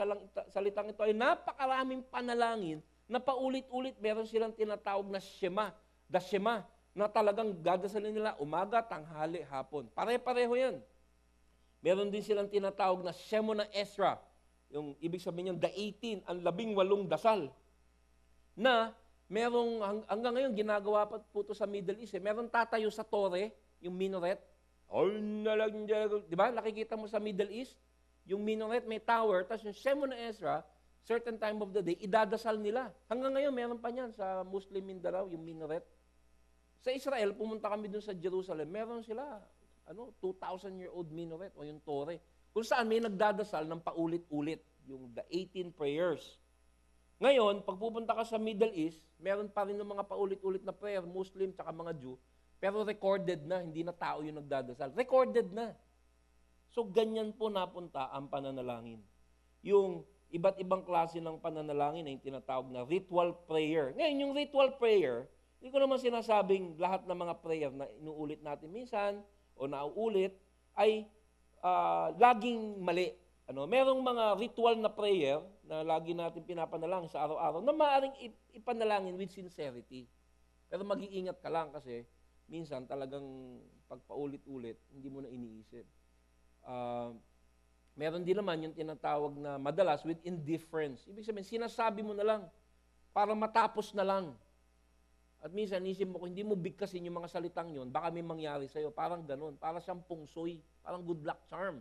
salitang ito ay napakaraming panalangin na paulit-ulit meron silang tinatawag na Shema, the Shema, na talagang gagasalin nila umaga, tanghali, hapon. Pare-pareho yan. Meron din silang tinatawag na Shemona Ezra, yung ibig sabihin yung the 18, ang 18 dasal, na merong, hanggang ngayon, ginagawa pa po ito sa Middle East. Meron tatayo sa tore, yung minaret. Di ba? Nakikita mo sa Middle East, yung minaret may tower, tapos yung Shemona Ezra, certain time of the day, idadasal nila. Hanggang ngayon, meron pa niyan sa Muslim Mindanao, yung minaret. Sa Israel, pumunta kami dun sa Jerusalem, meron sila, 2,000-year-old minaret o yung tore. Kung saan may nagdadasal ng paulit-ulit, yung the 18 prayers. Ngayon, pag pupunta ka sa Middle East, meron pa rin ng mga paulit-ulit na prayer, Muslim tsaka mga Jew, pero recorded na, hindi na tao yung nagdadasal. Recorded na. So, ganyan po napunta ang pananalangin. Yung iba't ibang klase ng pananalangin na yung tinatawag na ritual prayer. Ngayon, yung ritual prayer, hindi ko naman sinasabing lahat ng mga prayer na inuulit natin minsan o nauulit ay laging mali. Merong mga ritual na prayer na lagi natin pinapanalangin sa araw-araw na maaaring ipanalangin with sincerity. Pero mag-iingat ka lang kasi minsan talagang pagpaulit-ulit, hindi mo na iniisip. Meron din naman yung tinatawag na madalas with indifference. Ibig sabihin, sinasabi mo na lang para matapos na lang. At minsan, isip mo, kung hindi mo bigkasin yung mga salitang yon, baka may mangyari sa'yo. Parang ganun. Para siyang pungsoy. Parang good luck charm.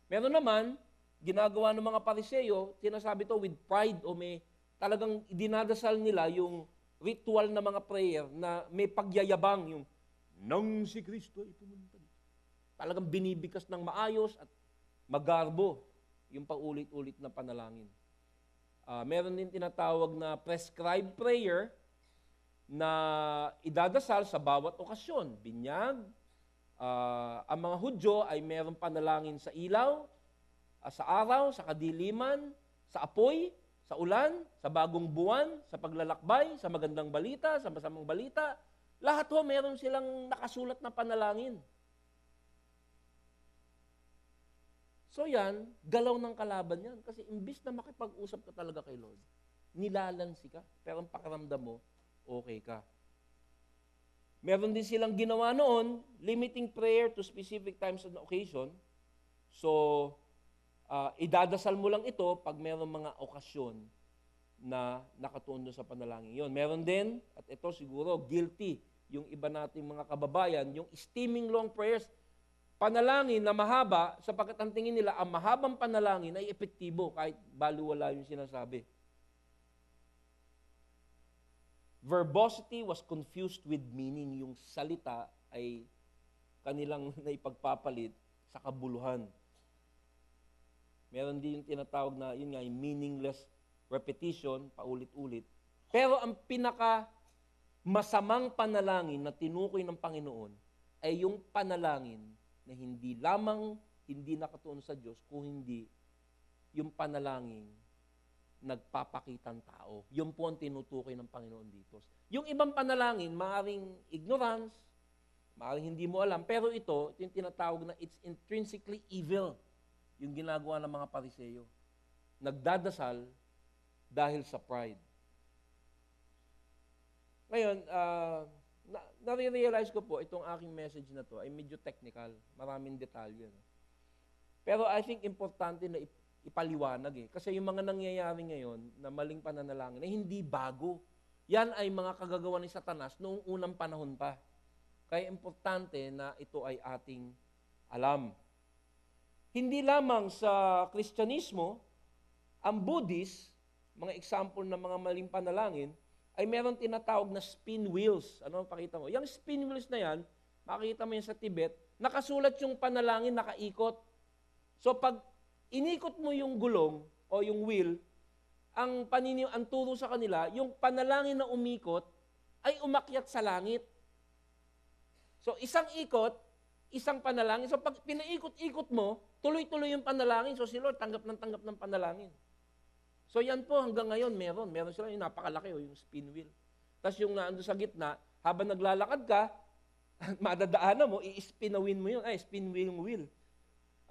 Meron naman, ginagawa ng mga Pariseo, sinasabi to with pride o may talagang dinadasal nila yung ritual na mga prayer na may pagyayabang, yung nang si Kristo ay pumunta. Talagang binibigkas ng maayos at magarbo yung paulit-ulit na panalangin. Meron din tinatawag na prescribed prayer na idadasal sa bawat okasyon. Binyag, ang mga Hudyo ay merong panalangin sa ilaw, sa araw, sa kadiliman, sa apoy, sa ulan, sa bagong buwan, sa paglalakbay, sa magandang balita, sa masamang balita. Lahat ho, meron silang nakasulat na panalangin. So yan, galaw ng kalaban yan. Kasi imbis na makipag-usap ka talaga kay Lord, nilalansi ka. Pero ang pakiramdam mo, okay ka. Meron din silang ginawa noon, limiting prayer to specific times and occasion. So, idadasal mo lang ito pag meron mga okasyon na nakatuon doon sa panalangin yon. Meron din, at ito siguro, guilty, yung iba nating mga kababayan, yung steaming long prayers, panalangin na mahaba, sapagkat ang tingin nila, ang mahabang panalangin ay epektibo kahit baliwala yung sinasabi. Verbosity was confused with meaning. Yung salita ay kanilang naipagpapalit sa kabuluhan. Meron din yung tinatawag na, yun nga, yung meaningless repetition, paulit-ulit. Pero ang pinaka masamang panalangin na tinukoy ng Panginoon ay yung panalangin na hindi lamang hindi nakatuon sa Diyos, kung hindi yung panalangin nagpapakitang tao. Yun po ang tinutukoy ng Panginoon dito. Yung ibang panalangin, maaaring ignorance, maaaring hindi mo alam, pero ito yung tinatawag na it's intrinsically evil, yung ginagawa ng mga Pariseyo. Nagdadasal dahil sa pride. Ngayon, nare-realize ko po, itong aking message na to ay medyo technical, maraming detalye. No? Pero I think importante na ipaliwanag eh. Kasi yung mga nangyayari ngayon na maling pananalangin ay hindi bago. Yan ay mga kagagawa ni Satanas noong unang panahon pa. Kaya importante na ito ay ating alam. Hindi lamang sa Kristyanismo, ang Buddhist, mga example ng mga maling panalangin, ay meron tinatawag na spin wheels. Ano ang pakita mo? Yung spin wheels na yan, makikita mo yan sa Tibet, nakasulat yung panalangin, nakaikot. So pag inikot mo yung gulong o yung wheel, ang turo sa kanila, yung panalangin na umikot ay umakyat sa langit. So isang ikot, isang panalangin. So pag pinaikot-ikot mo, tuloy-tuloy yung panalangin. So si Lord tanggap ng panalangin. So yan po hanggang ngayon meron. Meron sila yung napakalaki yung spin wheel. Tapos yung naando sa gitna, habang naglalakad ka, madadaanan mo, i-spinawin mo yun. Ay, spin wheel yung wheel.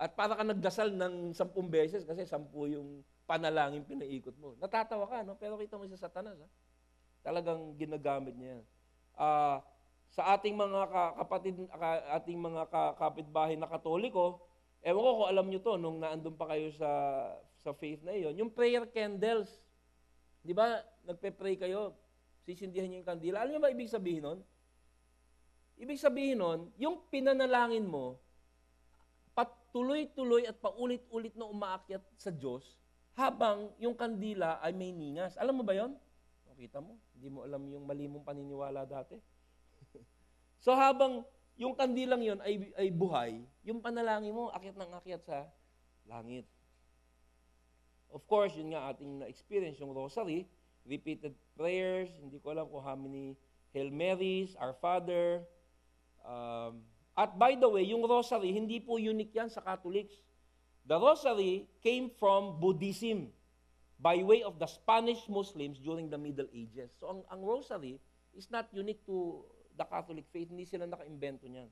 At para ka nagdasal ng 10 beses kasi 10 yung panalangin pinaikot mo. Natatawa ka, no? Pero kita mo sa Satanas, ha? Talagang ginagamit niya yan. Sa ating mga kapatid, ating mga kapitbahay na Katoliko, ewan ko kung alam nyo to, nung naandun pa kayo sa faith na iyon, yung prayer candles. Di ba, nagpe-pray kayo, sisindihan nyo yung kandila. Alam nyo ba ibig sabihin nun? Ibig sabihin nun, yung pinanalangin mo, patuloy-tuloy at paulit-ulit na umaakyat sa Diyos habang yung kandila ay may ningas. Alam mo ba yon? Kita mo, hindi mo alam yung mali mong paniniwala dati. So habang yung kandilang yon ay buhay, yung panalangin mo, akyat ng akyat sa langit. Of course, yun nga ating na-experience, yung rosary, repeated prayers, hindi ko alam kung how many Hail Marys, Our Father. At by the way, yung rosary, hindi po unique yan sa Catholics. The rosary came from Buddhism by way of the Spanish Muslims during the Middle Ages. So ang rosary is not unique to the Catholic faith. Hindi sila naka-imbento niyan.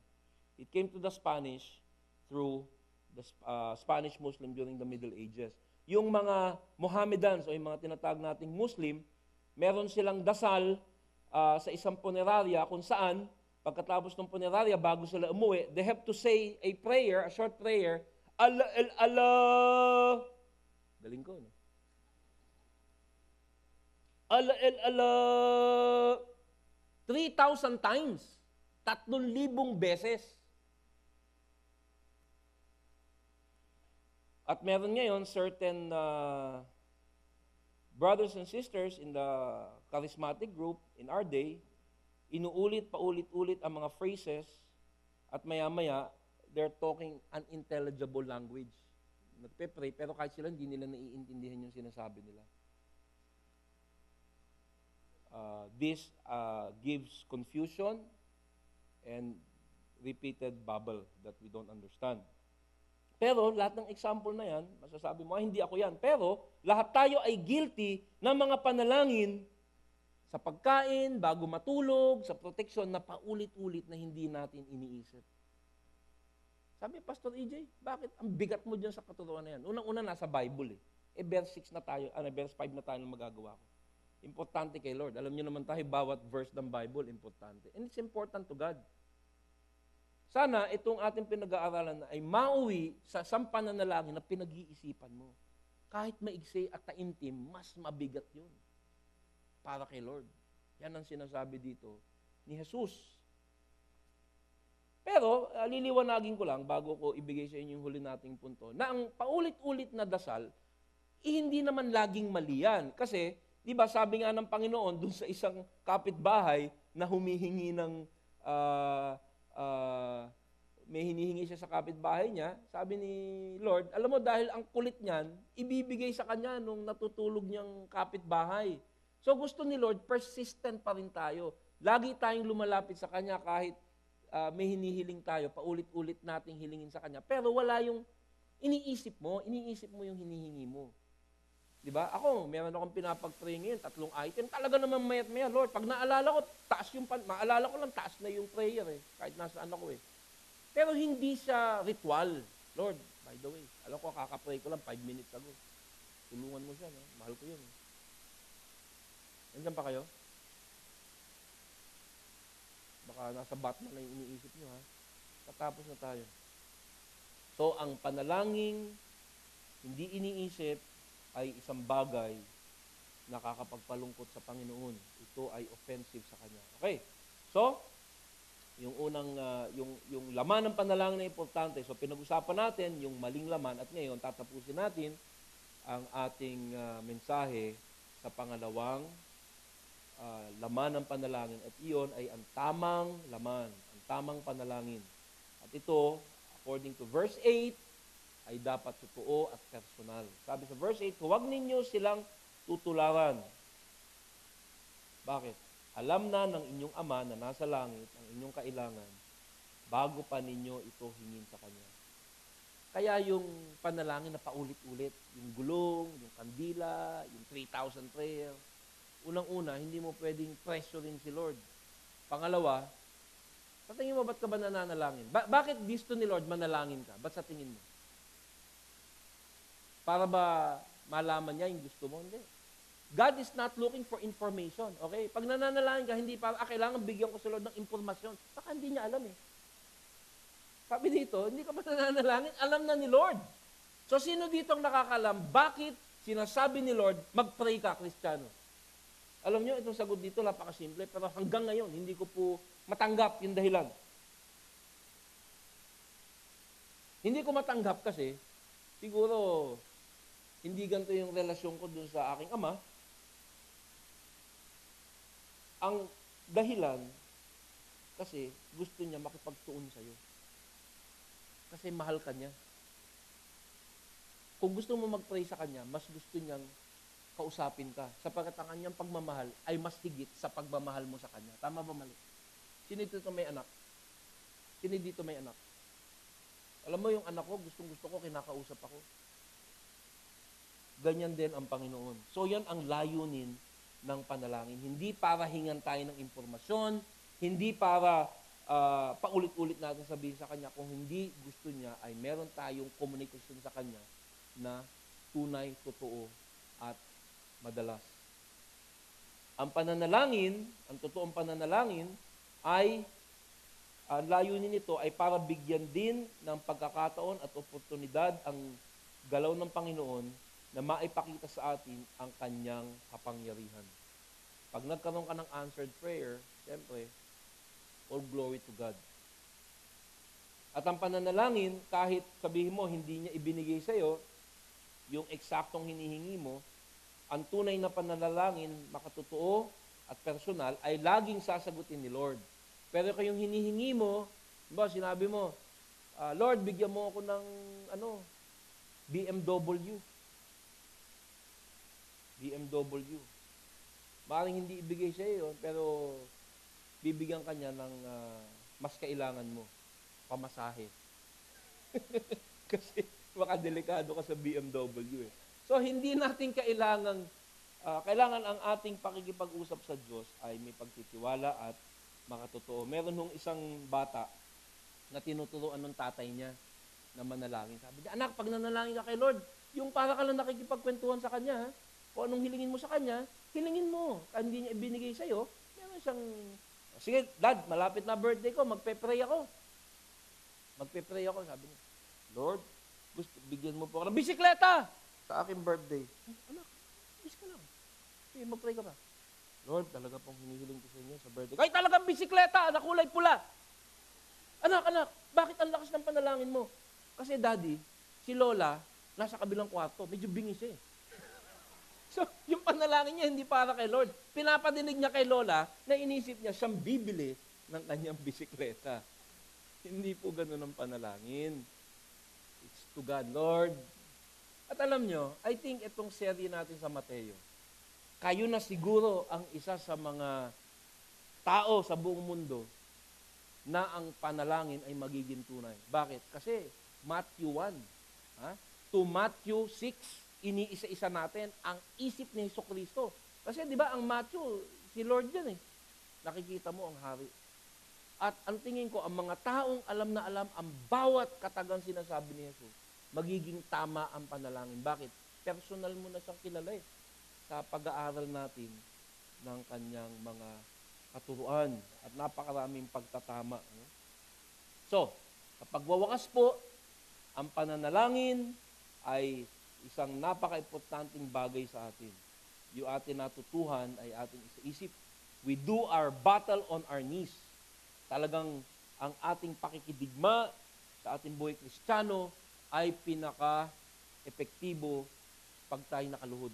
It came to the Spanish through the Spanish Muslim during the Middle Ages. Yung mga Mohammedans o yung mga tinatawag nating Muslim, meron silang dasal sa isang punerarya kung saan pagkatapos ng punerarya, bago sila umuwi, they have to say a prayer, a short prayer, Allah, Allah. Galing ko, no? Allah, Allah. 3,000 times. 3,000 beses. At meron ngayon certain brothers and sisters in the charismatic group in our day, inuulit, paulit-ulit ang mga phrases at maya-maya, they're talking unintelligible language. Nagpe-pray, pero kahit sila hindi nila naiintindihan yung sinasabi nila. This gives confusion and repeated babble that we don't understand. Pero lahat ng example na yan, masasabi mo, hindi ako yan. Pero lahat tayo ay guilty ng mga panalangin sa pagkain, bago matulog, sa proteksyon na paulit-ulit na hindi natin iniisip. Sabi, Pastor EJ, bakit ang bigat mo dyan sa katuruan na yan? Unang-una nasa Bible eh. Verse 6 na tayo, verse 5 na tayo na magagawa ko. Importante kay Lord. Alam niyo naman tayo, bawat verse ng Bible, importante. And it's important to God. Sana itong ating pinag-aaralan ay mauwi sa pananalangin na pinag-iisipan mo. Kahit maigsi at taimtim, mas mabigat yun para kay Lord. Yan ang sinasabi dito ni Jesus. Pero, liliwanagin ko lang bago ko ibigay sa inyo yung huli nating punto, na ang paulit-ulit na dasal, hindi naman laging mali yan. Kasi, Di ba, sabi nga ng Panginoon dun sa isang kapitbahay na humihingi ng, ah, ah, may hinihingi siya sa kapitbahay niya, sabi ni Lord, alam mo, dahil ang kulit niyan, ibibigay sa kanya nung natutulog niyang kapitbahay. So gusto ni Lord, persistent pa rin tayo. Lagi tayong lumalapit sa kanya kahit may hinihiling tayo, paulit-ulit nating hilingin sa kanya. Pero wala yung iniisip mo yung hinihingi mo. Di ba? Ako, meron akong pinapag-pray ngayon, 3 item. Talaga naman mayat-maya, Lord. Pag naalala ko, maalala ko lang, taas na yung prayer eh. Kahit nasaan ako eh. Pero hindi siya ritual. Lord, by the way, alam ko, kakapray ko lang 5 minutes ago. Tulungan mo siya, no? Mahal ko yun. Nandiyan pa kayo? Baka nasa Batman na yung iniisip nyo, ha? Patapos na tayo. So, ang panalangin, hindi iniisip, ay isang bagay na nakakapagpalungkot sa Panginoon. Ito ay offensive sa Kanya. Okay? So, yung unang, yung laman ng panalangin na importante. So, pinag-usapan natin yung maling laman at ngayon, tatapusin natin ang ating mensahe sa pangalawang laman ng panalangin. At iyon ay ang tamang laman, ang tamang panalangin. At ito, according to verse 8, ay dapat totoo at personal. Sabi sa verse 8, huwag ninyo silang tutularan. Bakit? Alam na ng inyong Ama na nasa langit ang inyong kailangan bago pa ninyo ito hingin sa Kanya. Kaya yung panalangin na paulit-ulit, yung gulong, yung kandila, yung 3,000 prayer, unang-una, hindi mo pwedeng pressurein si Lord. Pangalawa, sa tingin mo, ba't ka ba nananalangin? Bakit gusto ni Lord manalangin ka? Ba't sa tingin mo? Para ba malaman niya yung gusto mo? Hindi. God is not looking for information. Okay? Pag nananalangin ka, hindi para, kailangan bigyan ko si Lord ng impormasyon. Baka hindi niya alam eh. Sabi dito, hindi ka pa nananalangin, alam na ni Lord. So, sino dito ang nakakalam? Bakit sinasabi ni Lord, mag-pray ka, Kristiyano? Alam nyo, itong sagot dito, napakasimple, pero hanggang ngayon, hindi ko po matanggap yung dahilan. Hindi ko matanggap kasi, siguro, hindi ganito yung relasyon ko dun sa aking ama. Ang dahilan, kasi gusto niya makipagtuon sa'yo. Kasi mahal ka niya. Kung gusto mo mag-pray sa kanya, mas gusto niyang kausapin ka. Sapagkat ang kanyang pagmamahal ay mas higit sa pagmamahal mo sa kanya. Tama ba mali? Sino dito may anak? Sino dito may anak? Alam mo yung anak ko, gustong-gusto ko, kinakausap ako. Ganyan din ang Panginoon. So yan ang layunin ng panalangin. Hindi para hingan tayo ng impormasyon, hindi para paulit-ulit natin sabihin sa Kanya. Kung hindi gusto niya, ay meron tayong komunikasyon sa Kanya na tunay, totoo, at madalas. Ang pananalangin, ang totoong pananalangin, ay ang layunin nito ay para bigyan din ng pagkakataon at oportunidad ang galaw ng Panginoon na maipakita sa atin ang kanyang kapangyarihan. Pag nagkaroon ka ng answered prayer, siyempre, all glory to God. At ang pananalangin, kahit sabihin mo, hindi niya ibinigay sa'yo, yung eksaktong hinihingi mo, ang tunay na pananalangin, makatotoo at personal, ay laging sasagutin ni Lord. Pero kung yung hinihingi mo, sinabi mo, Lord, bigyan mo ako ng BMW. BMW. Maaaring hindi ibigay sa iyo, pero bibigyan ka niya ng mas kailangan mo, pamasahe. Kasi baka delikado ka sa BMW eh. So, hindi natin kailangan ang ating pakikipag-usap sa Diyos ay may pagtitiwala at makatotoo. Meron nung isang bata na tinuturuan ng tatay niya na manalangin. Sabi niya, anak, pag nanalangin ka kay Lord, yung para ka lang nakikipagkwentuhan sa Kanya, ha? Kung anong hilingin mo sa Kanya, hilingin mo. Hindi niya ibinigay sa'yo, meron siyang, sige, Dad, malapit na birthday ko, magpe-pray ako. Magpe-pray ako, sabi niya, Lord, gusto, bigyan mo po ako ng bisikleta sa aking birthday. Anak, bis ka lang. Sige, mag-pray ka pa. Lord, talaga pong hinihiling ko sa inyo sa birthday. Ay, talagang bisikleta na kulay pula. Anak, bakit ang lakas ng panalangin mo? Kasi daddy, si Lola, nasa kabilang kwarto, medyo bingis eh. So, yung panalangin niya hindi para kay Lord. Pinapadinig niya kay Lola na inisip niya siyang bibili ng kanyang bisikleta. Hindi po ganun ang panalangin. It's to God, Lord. At alam nyo, I think itong serye natin sa Mateo, kayo na siguro ang isa sa mga tao sa buong mundo na ang panalangin ay magiging tunay. Bakit? Kasi Matthew 1 to Matthew 6, iniisa-isa natin ang isip ni Jesucristo. Kasi di ba ang Matthew, si Lord yan eh. Nakikita mo ang hari. At ang tingin ko, ang mga taong alam na alam ang bawat katagang sinasabi ni Jesus, magiging tama ang panalangin. Bakit? Personal mo na siyang kilala eh. Sa pag-aaral natin ng kanyang mga katuruan at napakaraming pagtatama. So, kapag wawakas po, ang pananalangin ay isang napaka-importanting bagay sa atin. Yung ating natutuhan ay ating isip. We do our battle on our knees. Talagang ang ating pakikidigma sa ating buhay Kristiyano ay pinaka-epektibo pag tayo nakaluhod.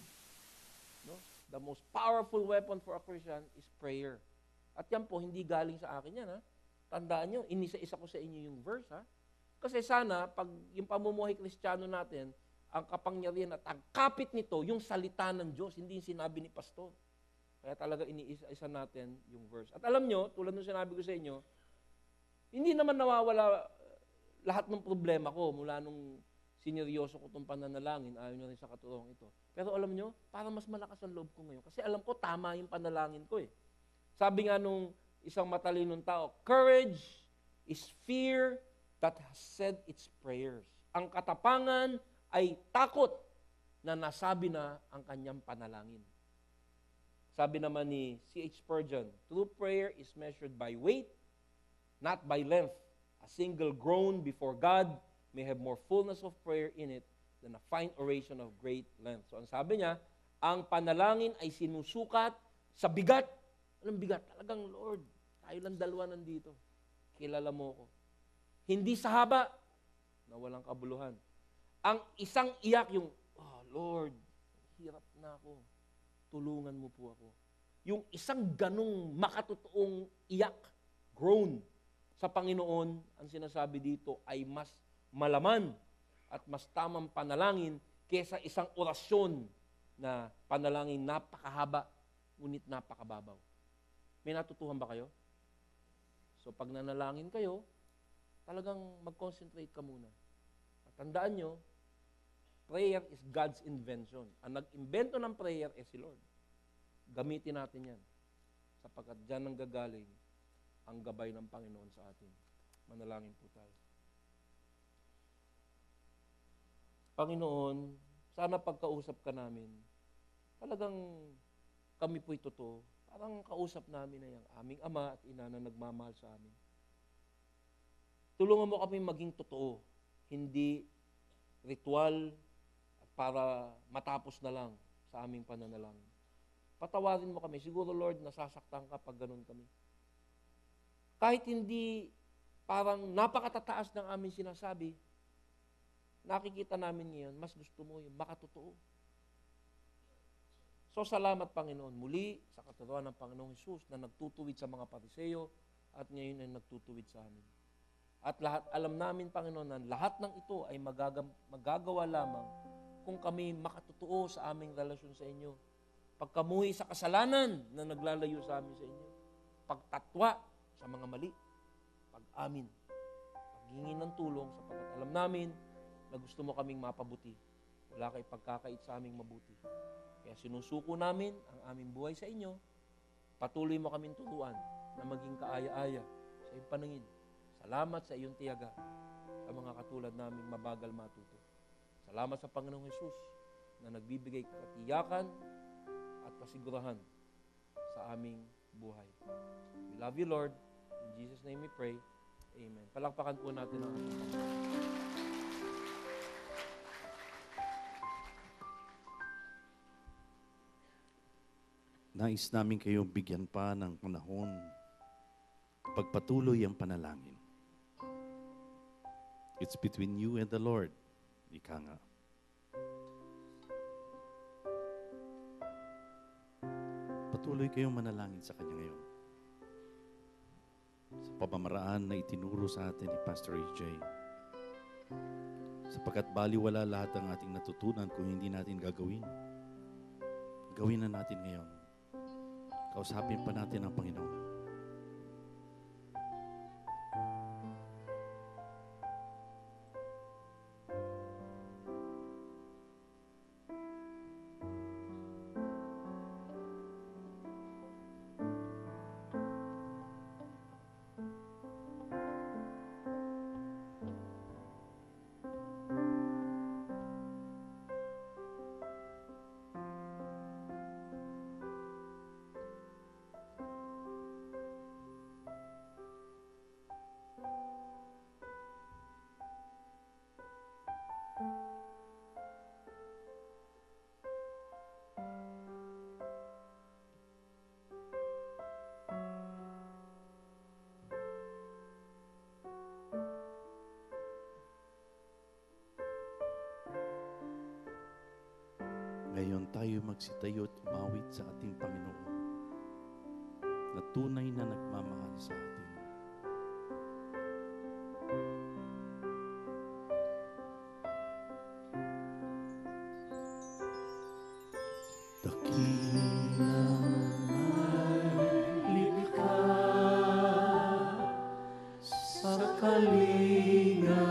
No? The most powerful weapon for a Christian is prayer. At yan po, hindi galing sa akin yan. Ha? Tandaan nyo, inisa-isa ko sa inyo yung verse. Ha? Kasi sana, pag yung pamumuhay Kristiyano natin, ang kapangyarihan at ang kapit nito, yung salita ng Diyos, hindi yung sinabi ni Pastor. Kaya talaga iniisa-isa natin yung verse. At alam nyo, tulad ng sinabi ko sa inyo, hindi naman nawawala lahat ng problema ko mula nung sineryoso ko itong pananalangin, ayaw nyo rin sa katuruan ito. Pero alam nyo, para mas malakas ang loob ko ngayon. Kasi alam ko, tama yung panalangin ko eh. Sabi nga nung isang matalinong tao, courage is fear that has said its prayers. Ang katapangan ay takot na nasabi na ang kanyang panalangin. Sabi naman ni C.H. Spurgeon, true prayer is measured by weight, not by length. A single groan before God may have more fullness of prayer in it than a fine oration of great length. So ang sabi niya, ang panalangin ay sinusukat sa bigat. Anong bigat? Talagang, Lord, tayo lang dalawa nandito. Kilala mo ko. Hindi sa haba na walang kabuluhan. Ang isang iyak yung, oh Lord, hirap na ako. Tulungan mo po ako. Yung isang ganong makatotoong iyak, groan, sa Panginoon, ang sinasabi dito ay mas malaman at mas tamang panalangin kesa isang orasyon na panalangin napakahaba, ngunit napakababaw. May natutuhan ba kayo? So pag nanalangin kayo, talagang mag-concentrate ka muna. At tandaan nyo, prayer is God's invention. Ang nag-imbento ng prayer is si Lord. Gamitin natin yan. Sapagkat dyan ang gagaling ang gabay ng Panginoon sa atin. Manalangin po tayo. Panginoon, sana pagkausap ka namin, talagang kami po'y totoo. Parang kausap namin na yung aming ama at ina na nagmamahal sa amin. Tulungan mo kami maging totoo, hindi ritual at para matapos na lang sa aming pananalangin. Patawarin mo kami. Siguro, Lord, nasasaktan ka pag ganun kami. Kahit hindi parang napakatataas ng aming sinasabi, nakikita namin ngayon, mas gusto mo yung makatotoo. So, salamat, Panginoon, muli sa katuruan ng Panginoong Hesus na nagtutuwid sa mga Pariseo at ngayon ay nagtutuwid sa amin. At lahat, alam namin, Panginoon, na lahat ng ito ay magagawa lamang kung kami makatotoo sa aming relasyon sa inyo. Pagkamuhi sa kasalanan na naglalayo sa amin sa inyo. Pagtatwa sa mga mali. Pag-amin. Paghingi ng tulong sapagkat alam namin na gusto mo kaming mapabuti. Wala kay pagkakait sa aming mabuti. Kaya sinusuko namin ang aming buhay sa inyo. Patuloy mo kaming turuan na maging kaaya-aya sa iyong paningin. Salamat sa iyong tiyaga sa mga katulad naming mabagal matuto. Salamat sa Panginoong Hesus na nagbibigay katiyakan at kasigurahan sa aming buhay. We love you, Lord. In Jesus' name we pray. Amen. Palakpakan po natin ang ating Panginoon. Nais namin kayo bigyan pa ng panahon pagpatuloy ang panalangin. It's between you and the Lord. Ika nga. Patuloy kayong manalangin sa Kanya ngayon. Sa pamamaraan na itinuro sa atin ni Pastor AJ. Sapagkat baliwala lahat ng ating natutunan kung hindi natin gagawin. Gawin na natin ngayon. Kausapin pa natin ang Panginoon. Ngayon tayo magsitayo at umawit sa ating Panginoon na tunay na nagmamahal sa atin. Dakilang likha sa kalinga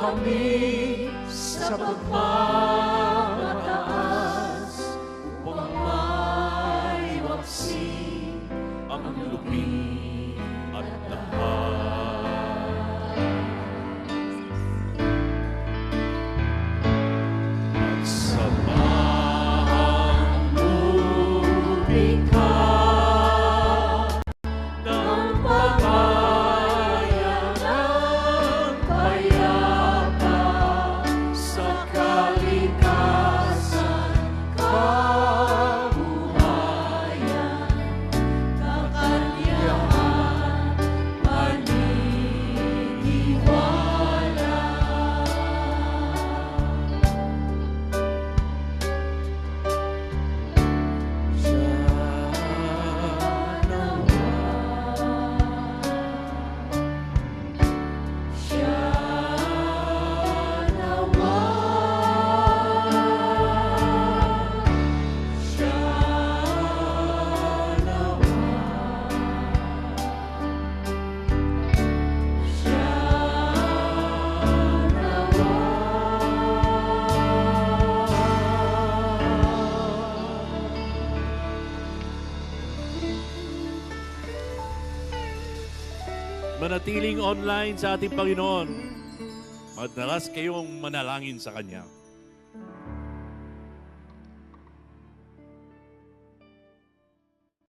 kami sa pagmamataas upang maiwaksi ang lupi at lahat. At samahan lupi ka ng pagaya ng payapa sa kalikasan, kabuhayan, kakanyahan, paniniwala. Manatiling online sa ating Panginoon. Madalas kayong manalangin sa Kanya.